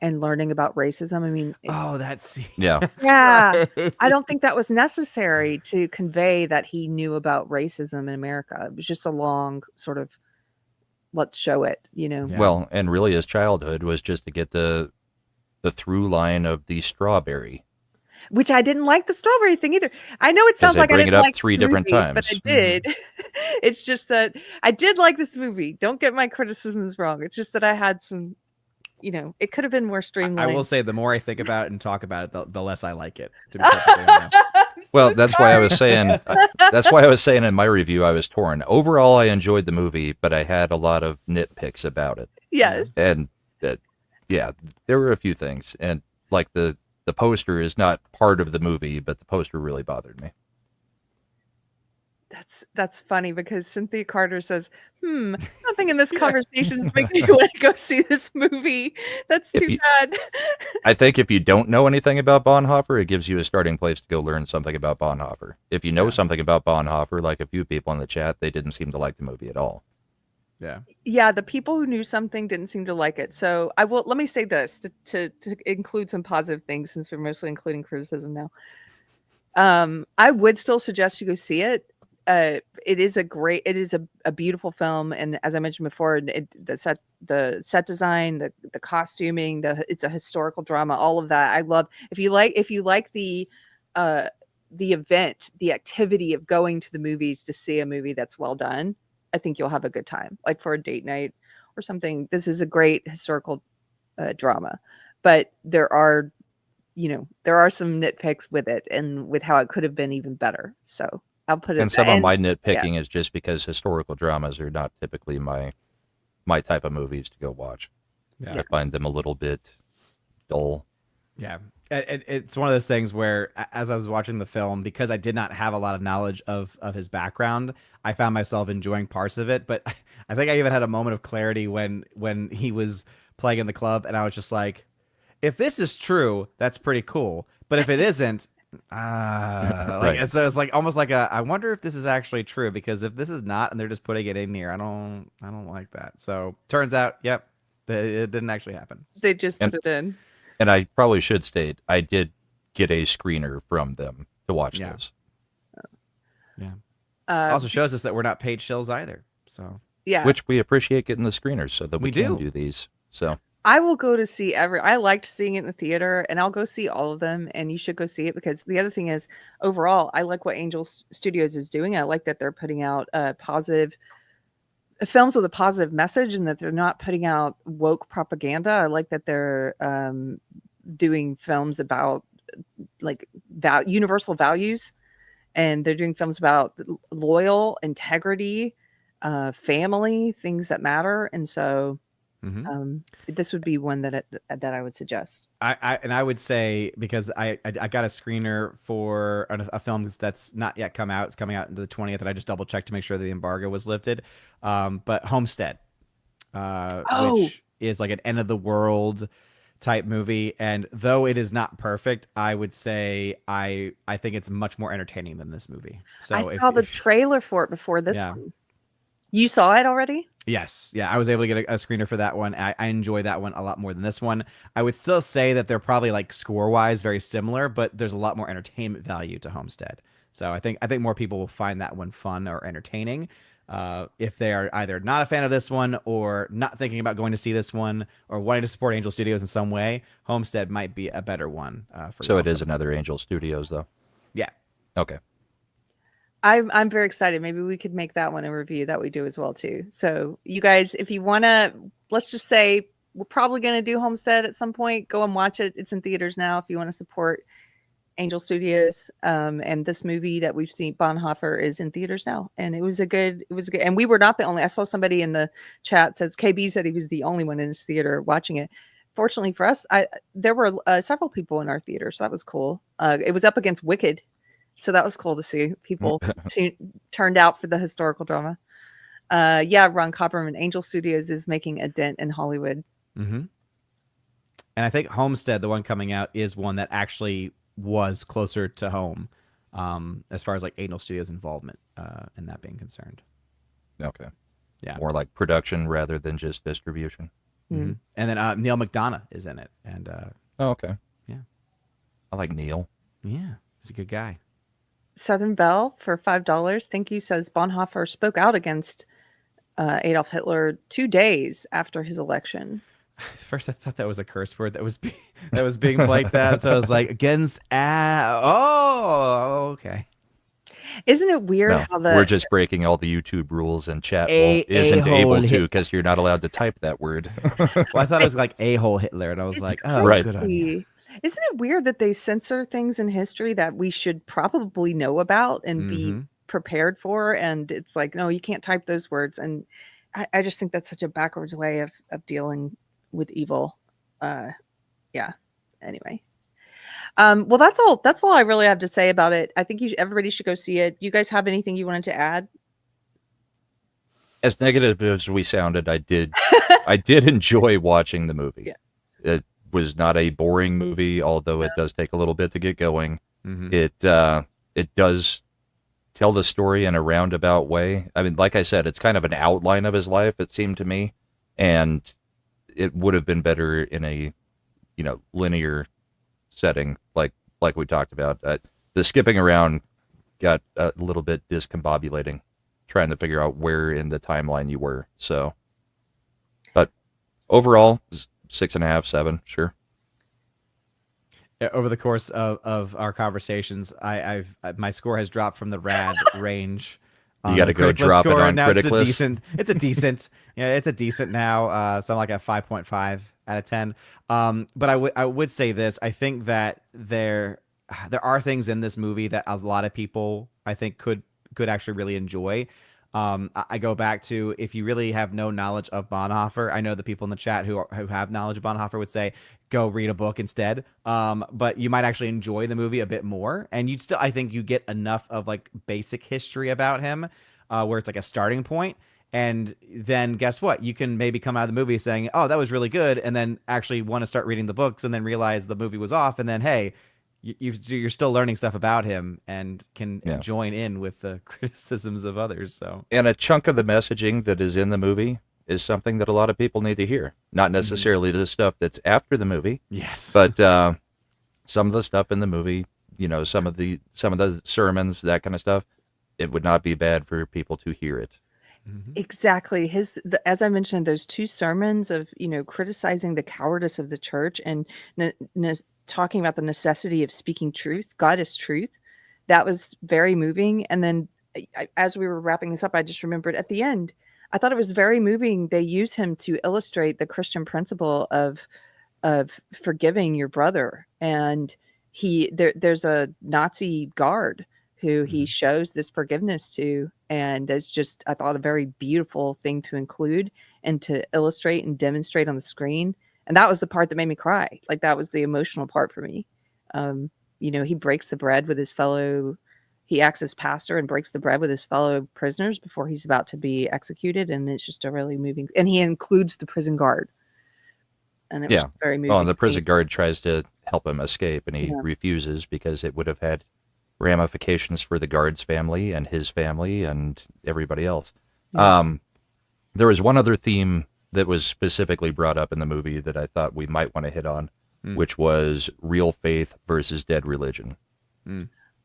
and learning about racism. I mean, That scene. Yeah. yeah, Right. I don't think that was necessary to convey that he knew about racism in America. It was just a long sort of, let's show it, Yeah. Well, and really his childhood was just to get the through line of the strawberry. Which I didn't like the strawberry thing either. I know it sounds they like I bring didn't it up like 3 this different movie, but I times. did. It's just that I did like this movie. Don't get my criticisms wrong. It's just that I had some, it could have been more I streamlined. will say the more I think about it and talk about it, the less I like it, to be perfectly honest. Well, that's why I was saying. That's why I was saying in my review I was torn. Overall, I enjoyed the movie, but I had a lot of nitpicks about it. Yes. And yeah, there were a few things, and like the poster is not part of the movie, but the poster really bothered me. That's funny because Cynthia Carter says, nothing in this conversation is making me want to go see this movie. That's too bad. I think if you don't know anything about Bonhoeffer, it gives you a starting place to go learn something about Bonhoeffer. If you know something about Bonhoeffer, like a few people in the chat, they didn't seem to like the movie at all. Yeah. Yeah, the people who knew something didn't seem to like it. So let me say this to include some positive things, since we're mostly including criticism now. I would still suggest you go see it. It is a beautiful film, and as I mentioned before, the set design, the costuming, it's a historical drama, all of that. I love. If you like the event, the activity of going to the movies to see a movie that's well done, I think you'll have a good time, like for a date night or something. This is a great historical drama, but there are some nitpicks with it and with how it could have been even better. So I'll put it. And some of my nitpicking is just because historical dramas are not typically my type of movies to go watch. Yeah. I find them a little bit dull. Yeah. It's one of those things where, as I was watching the film, because I did not have a lot of knowledge of his background, I found myself enjoying parts of it. But I think I even had a moment of clarity when he was playing in the club, and I was just like, if this is true, that's pretty cool. But if it isn't, Right. So it's like almost like I wonder if this is actually true, because if this is not and they're just putting it in here, I don't like that. So turns out, yep, it didn't actually happen. They just put it in. And I probably should state, I did get a screener from them to watch this. Yeah. It also shows us that we're not paid shills either. So yeah, Which we appreciate getting the screeners so that we can do. do these. So I will go to see I liked seeing it in the theater, and I'll go see all of them, and you should go see it, because the other thing is, overall, I like what Angel Studios is doing. I like that they're putting out positive films with a positive message, and that they're not putting out woke propaganda. I like that they're doing films about like universal values, and they're doing films about loyal integrity, family, things that matter. And so This would be one that I would suggest. I would say, because I got a screener for a film that's not yet come out. It's coming out into the 20th, and I just double checked to make sure the embargo was lifted. But Homestead, which is like an end of the world type movie, and though it is not perfect, I would say I think it's much more entertaining than this movie. So I saw the trailer for it before this one. You saw it already? Yes. Yeah, I was able to get a screener for that one. I enjoy that one a lot more than this one. I would still say that they're probably like score-wise very similar, but there's a lot more entertainment value to Homestead. So I think more people will find that one fun or entertaining. If they are either not a fan of this one or not thinking about going to see this one or wanting to support Angel Studios in some way, Homestead might be a better one for So it is another Angel Studios, though? Yeah. Okay. I'm very excited. Maybe we could make that one a review that we do as well too. So you guys, if you want to, let's just say we're probably going to do Homestead at some point. Go and watch it. It's in theaters now. If you want to support Angel Studios, and this movie that we've seen, Bonhoeffer, is in theaters now, and it was a good. And we were not the only. I saw somebody in the chat says KB said he was the only one in his theater watching it. Fortunately for us, there were several people in our theater, so that was cool. It was up against Wicked. So that was cool to see people turned out for the historical drama. Yeah, Ron Copperman, Angel Studios is making a dent in Hollywood. Mm-hmm. And I think Homestead, the one coming out, is one that actually was closer to home, as far as like Angel Studios' involvement in that being concerned. Okay. Yeah. More like production rather than just distribution. Mm-hmm. And then Neil McDonough is in it. And okay. Yeah. I like Neil. Yeah, he's a good guy. Southern Belle for $5. Thank you. Says Bonhoeffer spoke out against Adolf Hitler 2 days after his election. First, I thought that was a curse word that was being blanked out. So I was like, against. Oh, okay. Isn't it weird how we're just breaking all the YouTube rules, and chat isn't able to because you're not allowed to type that word. Well, I thought it was like a-hole Hitler, and I was like, oh, right. Good on you. Isn't it weird that they censor things in history that we should probably know about and be prepared for? And it's like, no, you can't type those words. And I just think that's such a backwards way of dealing with evil. Yeah. Anyway. Well, that's all I really have to say about it. I think everybody should go see it. You guys have anything you wanted to add? As negative as we sounded, I did enjoy watching the movie. Yeah. It was not a boring movie, although it does take a little bit to get going. Mm-hmm. It does tell the story in a roundabout way. I mean, like I said, it's kind of an outline of his life, it seemed to me, and it would have been better in a linear setting, like we talked about. The skipping around got a little bit discombobulating, trying to figure out where in the timeline you were. So, but overall, 6.5, 7, sure. Over the course of our conversations, my score has dropped from the rad range. You got to go drop it on Criticless. It's a decent. Yeah, it's a decent now. So I'm like at 5.5 out of 10. But I would say this. I think that there are things in this movie that a lot of people I think could actually really enjoy. I go back to, if you really have no knowledge of Bonhoeffer, I know the people in the chat who have knowledge of Bonhoeffer would say, go read a book instead. But you might actually enjoy the movie a bit more. And I think you get enough of like basic history about him, where it's like a starting point. And then guess what? You can maybe come out of the movie saying, oh, that was really good. And then actually want to start reading the books and then realize the movie was off. And then, hey, you're still learning stuff about him and can join in with the criticisms of others. So, and a chunk of the messaging that is in the movie is something that a lot of people need to hear. Not necessarily the stuff that's after the movie. Yes. But some of the stuff in the movie, some of the sermons, that kind of stuff, it would not be bad for people to hear it. Exactly. As I mentioned, those 2 sermons of, criticizing the cowardice of the church and talking about the necessity of speaking truth. God is truth. That was very moving. And then as we were wrapping this up, I just remembered at the end, I thought it was very moving. They use him to illustrate the Christian principle of forgiving your brother. And there's a Nazi guard who he shows this forgiveness to. And it's just, I thought, a very beautiful thing to include and to illustrate and demonstrate on the screen. And that was the part that made me cry. Like, that was the emotional part for me. He breaks the bread with his fellow, he acts as pastor and breaks the bread with his fellow prisoners before he's about to be executed. And it's just a really moving, and he includes the prison guard. And it was very moving. Well, and the prison guard tries to help him escape, and he refuses because it would have had ramifications for the guard's family and his family and everybody else. Yeah. There was one other theme that was specifically brought up in the movie that I thought we might want to hit on, which was real faith versus dead religion.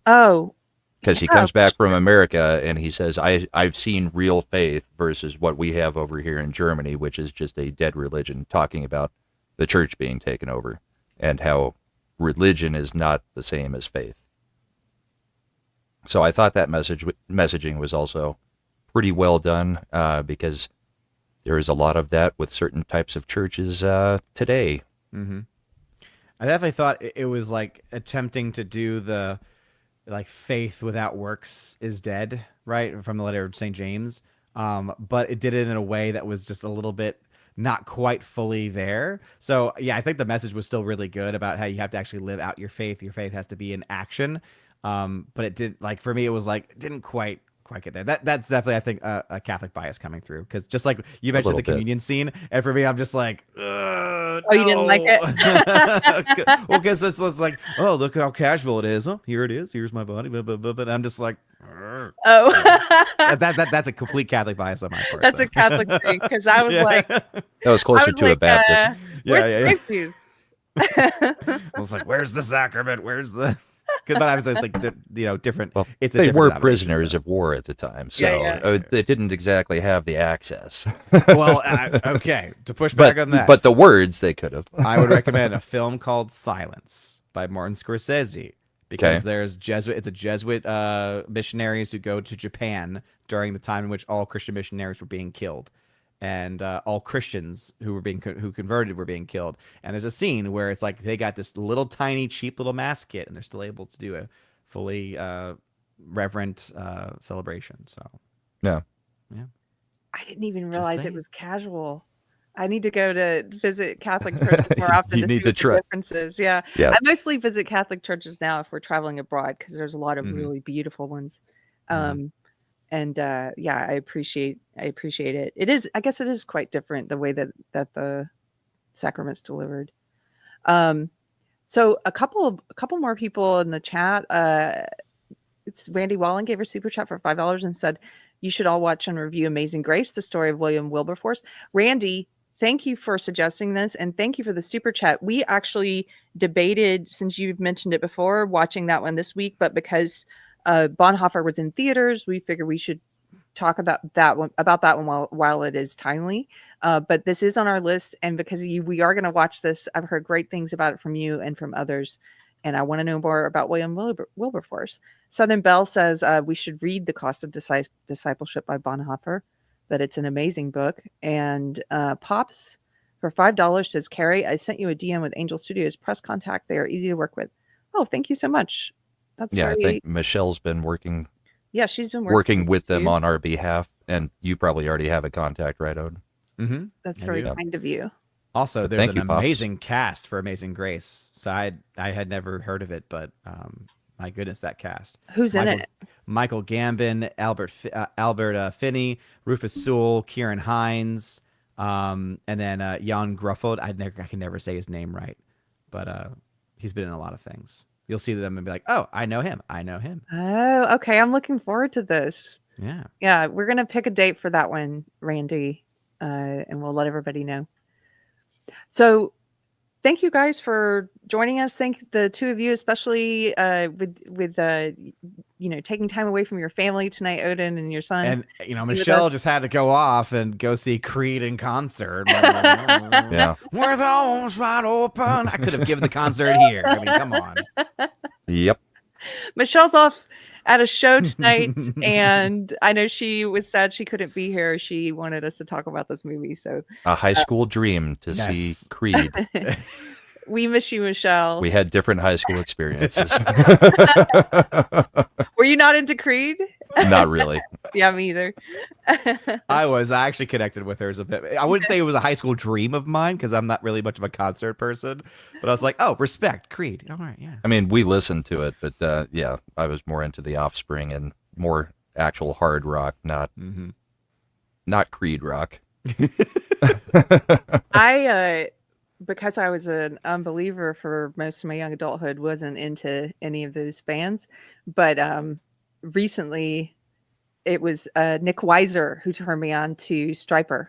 Oh, because he comes back from America and he says, I've seen real faith versus what we have over here in Germany, which is just a dead religion, talking about the church being taken over and how religion is not the same as faith. So I thought that messaging was also pretty well done, because there is a lot of that with certain types of churches today. Mm-hmm. I definitely thought it was like attempting to do the like faith without works is dead, right, from the letter of St. James, but it did it in a way that was just a little bit not quite fully there. So yeah, I think the message was still really good about how you have to actually live out your faith. Your faith has to be in action. But it did, like, for me, it was like, it didn't quite get there. That's definitely, I think, a Catholic bias coming through, because just like you mentioned the communion scene, and for me, I'm just like, no. You didn't like it? Well, because it's like, oh, look how casual it is. Oh, here it is. Here's my body. But I'm just like, that's a complete Catholic bias on my part. That's a Catholic thing, because I was like, that was closer to a Baptist. Grape juice? I was like, where's the sacrament? Where's the? But I was like, different. Well, it's they were prisoners of war at the time, so they didn't exactly have the access. Well, okay, to push back on that, but the words they could have. I would recommend a film called Silence by Martin Scorsese, because there's it's a Jesuit missionaries who go to Japan during the time in which all Christian missionaries were being killed. And all Christians who converted were being killed. And there's a scene where it's like they got this little tiny cheap little mass kit, and they're still able to do a fully reverent celebration. So yeah. I didn't even realize it was casual. I need to go to visit Catholic churches more often to see the differences. Yeah. I mostly visit Catholic churches now if we're traveling abroad, because there's a lot of really beautiful ones. And I appreciate it. It is, I guess it is quite different the way that the sacrament's delivered. So a couple more people in the chat. It's Randy Wallen gave her super chat for $5 and said, you should all watch and review Amazing Grace, the story of William Wilberforce. Randy, thank you for suggesting this, and thank you for the super chat. We actually debated, since you've mentioned it before, watching that one this week, but because Bonhoeffer was in theaters, we figured we should talk about that one while it is timely. But this is on our list, and because we are going to watch this, I've heard great things about it from you and from others, and I want to know more about William Wilberforce. Southern Belle says we should read The Cost of Discipleship by Bonhoeffer, that it's an amazing book. And Pops for $5 says, Keri, I sent you a DM with Angel Studios press contact. They are easy to work with. Oh, thank you so much. I think Michelle's been working. Yeah, she's been working with them on our behalf, and you probably already have a contact, right, Odin? Mm-hmm. That's very kind of you. Also, there's an amazing cast for Amazing Grace. So I had never heard of it, but my goodness, that cast. Who's in it? Michael Gambon, Albert Finney, Rufus Sewell, Kieran Hines, and then Jan Gruffeld. I can never say his name right, but he's been in a lot of things. You'll see them and be like, oh, I know him. Oh, okay. I'm looking forward to this. Yeah. Yeah, we're going to pick a date for that one, Randy, and we'll let everybody know. So thank you guys for joining us. Thank the two of you, especially with taking time away from your family tonight, Odin and your son. And Michelle just had to go off and go see Creed in concert. Yeah, with arms wide open. I could have given the concert here. I mean, come on. Yep. Michelle's off at a show tonight, and I know she was sad she couldn't be here. She wanted us to talk about this movie. So a high school dream to see Creed. We miss you, Michelle. We had different high school experiences. Were you not into Creed? Not really. Yeah, me either. I actually connected with her as a bit. I wouldn't say it was a high school dream of mine because I'm not really much of a concert person. But I was like, oh, respect, Creed. All right, yeah. I mean, we listened to it, but yeah, I was more into the Offspring and more actual hard rock, not Creed rock. I because I was an unbeliever for most of my young adulthood, wasn't into any of those bands. But recently, it was Nick Weiser who turned me on to Stryper,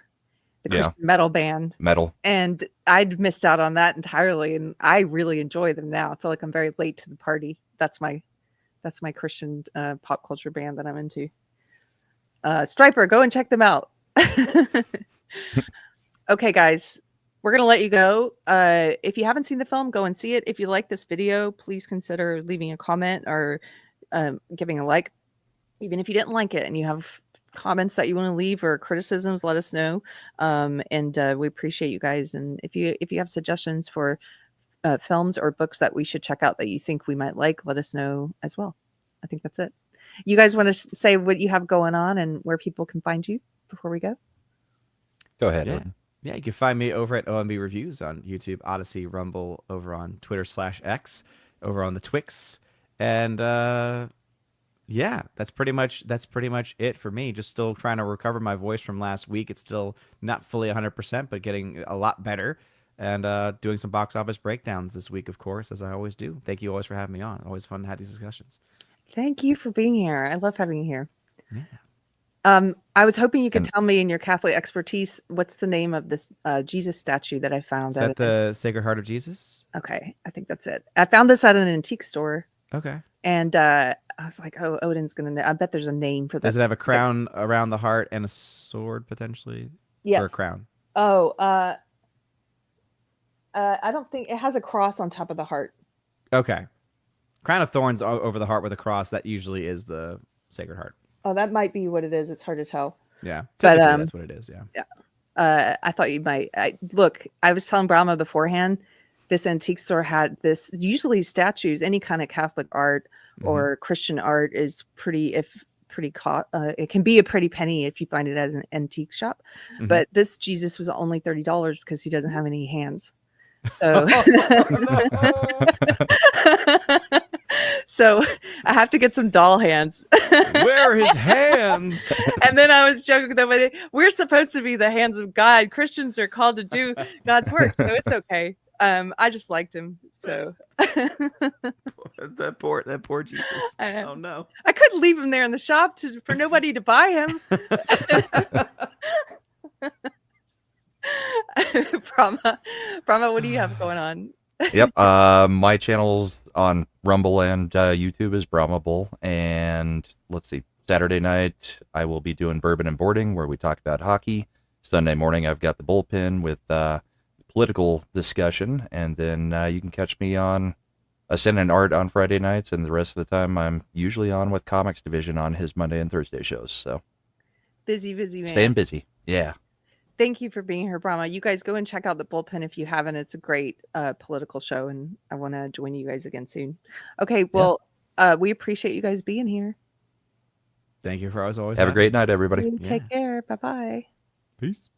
the Christian metal band. Metal. And I'd missed out on that entirely, and I really enjoy them now. I feel like I'm very late to the party. That's my Christian pop culture band that I'm into. Stryper, go and check them out. Okay, guys, we're going to let you go. If you haven't seen the film, go and see it. If you like this video, please consider leaving a comment or giving a like. Even if you didn't like it and you have comments that you want to leave or criticisms, let us know. And we appreciate you guys. And if you have suggestions for films or books that we should check out that you think we might like, let us know as well. I think that's it. You guys want to say what you have going on and where people can find you before we go? Go ahead. Yeah. Odin. Yeah, you can find me over at OMB Reviews on YouTube, Odyssey, Rumble, over on Twitter/X, over on the Twix. And yeah, that's pretty much it for me. Just still trying to recover my voice from last week. It's still not fully 100%, but getting a lot better. And doing some box office breakdowns this week, of course, as I always do. Thank you always for having me on. Always fun to have these discussions. Thank you for being here. I love having you here. Yeah. I was hoping you could tell me in your Catholic expertise, what's the name of this Jesus statue that I found? Is that the Sacred Heart of Jesus? Okay, I think that's it. I found this at an antique store. Okay. And I was like, oh, Odin's going to know. I bet there's a name for this. Does it have a crown around the heart and a sword potentially? Yes. Or a crown? Oh, I don't think it has a cross on top of the heart. Okay. Crown of thorns over the heart with a cross. That usually is the Sacred Heart. Oh, that might be what it is. It's hard to tell. Yeah. But that's what it is. Yeah. Yeah. I thought you might. Look, I was telling Brahma beforehand, this antique store had this. Usually statues, any kind of Catholic art or Christian art is it can be a pretty penny if you find it as an antique shop. But this Jesus was only $30 because he doesn't have any hands. So, so I have to get some doll hands. Where are his hands? And then I was joking that we're supposed to be the hands of God. Christians are called to do God's work, so it's okay. I just liked him, so that poor Jesus. Oh no! I couldn't leave him there in the shop for nobody to buy him. Brahma, what do you have going on? Yep. My channel's on Rumble and YouTube is Brahma Bull. And let's see, Saturday night I will be doing Bourbon and Boarding, where we talk about hockey. Sunday morning I've got the Bullpen with political discussion, and then you can catch me on Assassinate Art on Friday nights, and the rest of the time I'm usually on with Comics Division on his Monday and Thursday shows. So busy man. Staying busy. Yeah. Thank you for being here, Brahma. You guys go and check out the Bullpen if you haven't. It's a great political show, and I want to join you guys again soon. Okay, well, we appreciate you guys being here. Thank you for always. Have a great night, everybody. Take care. Bye-bye. Peace.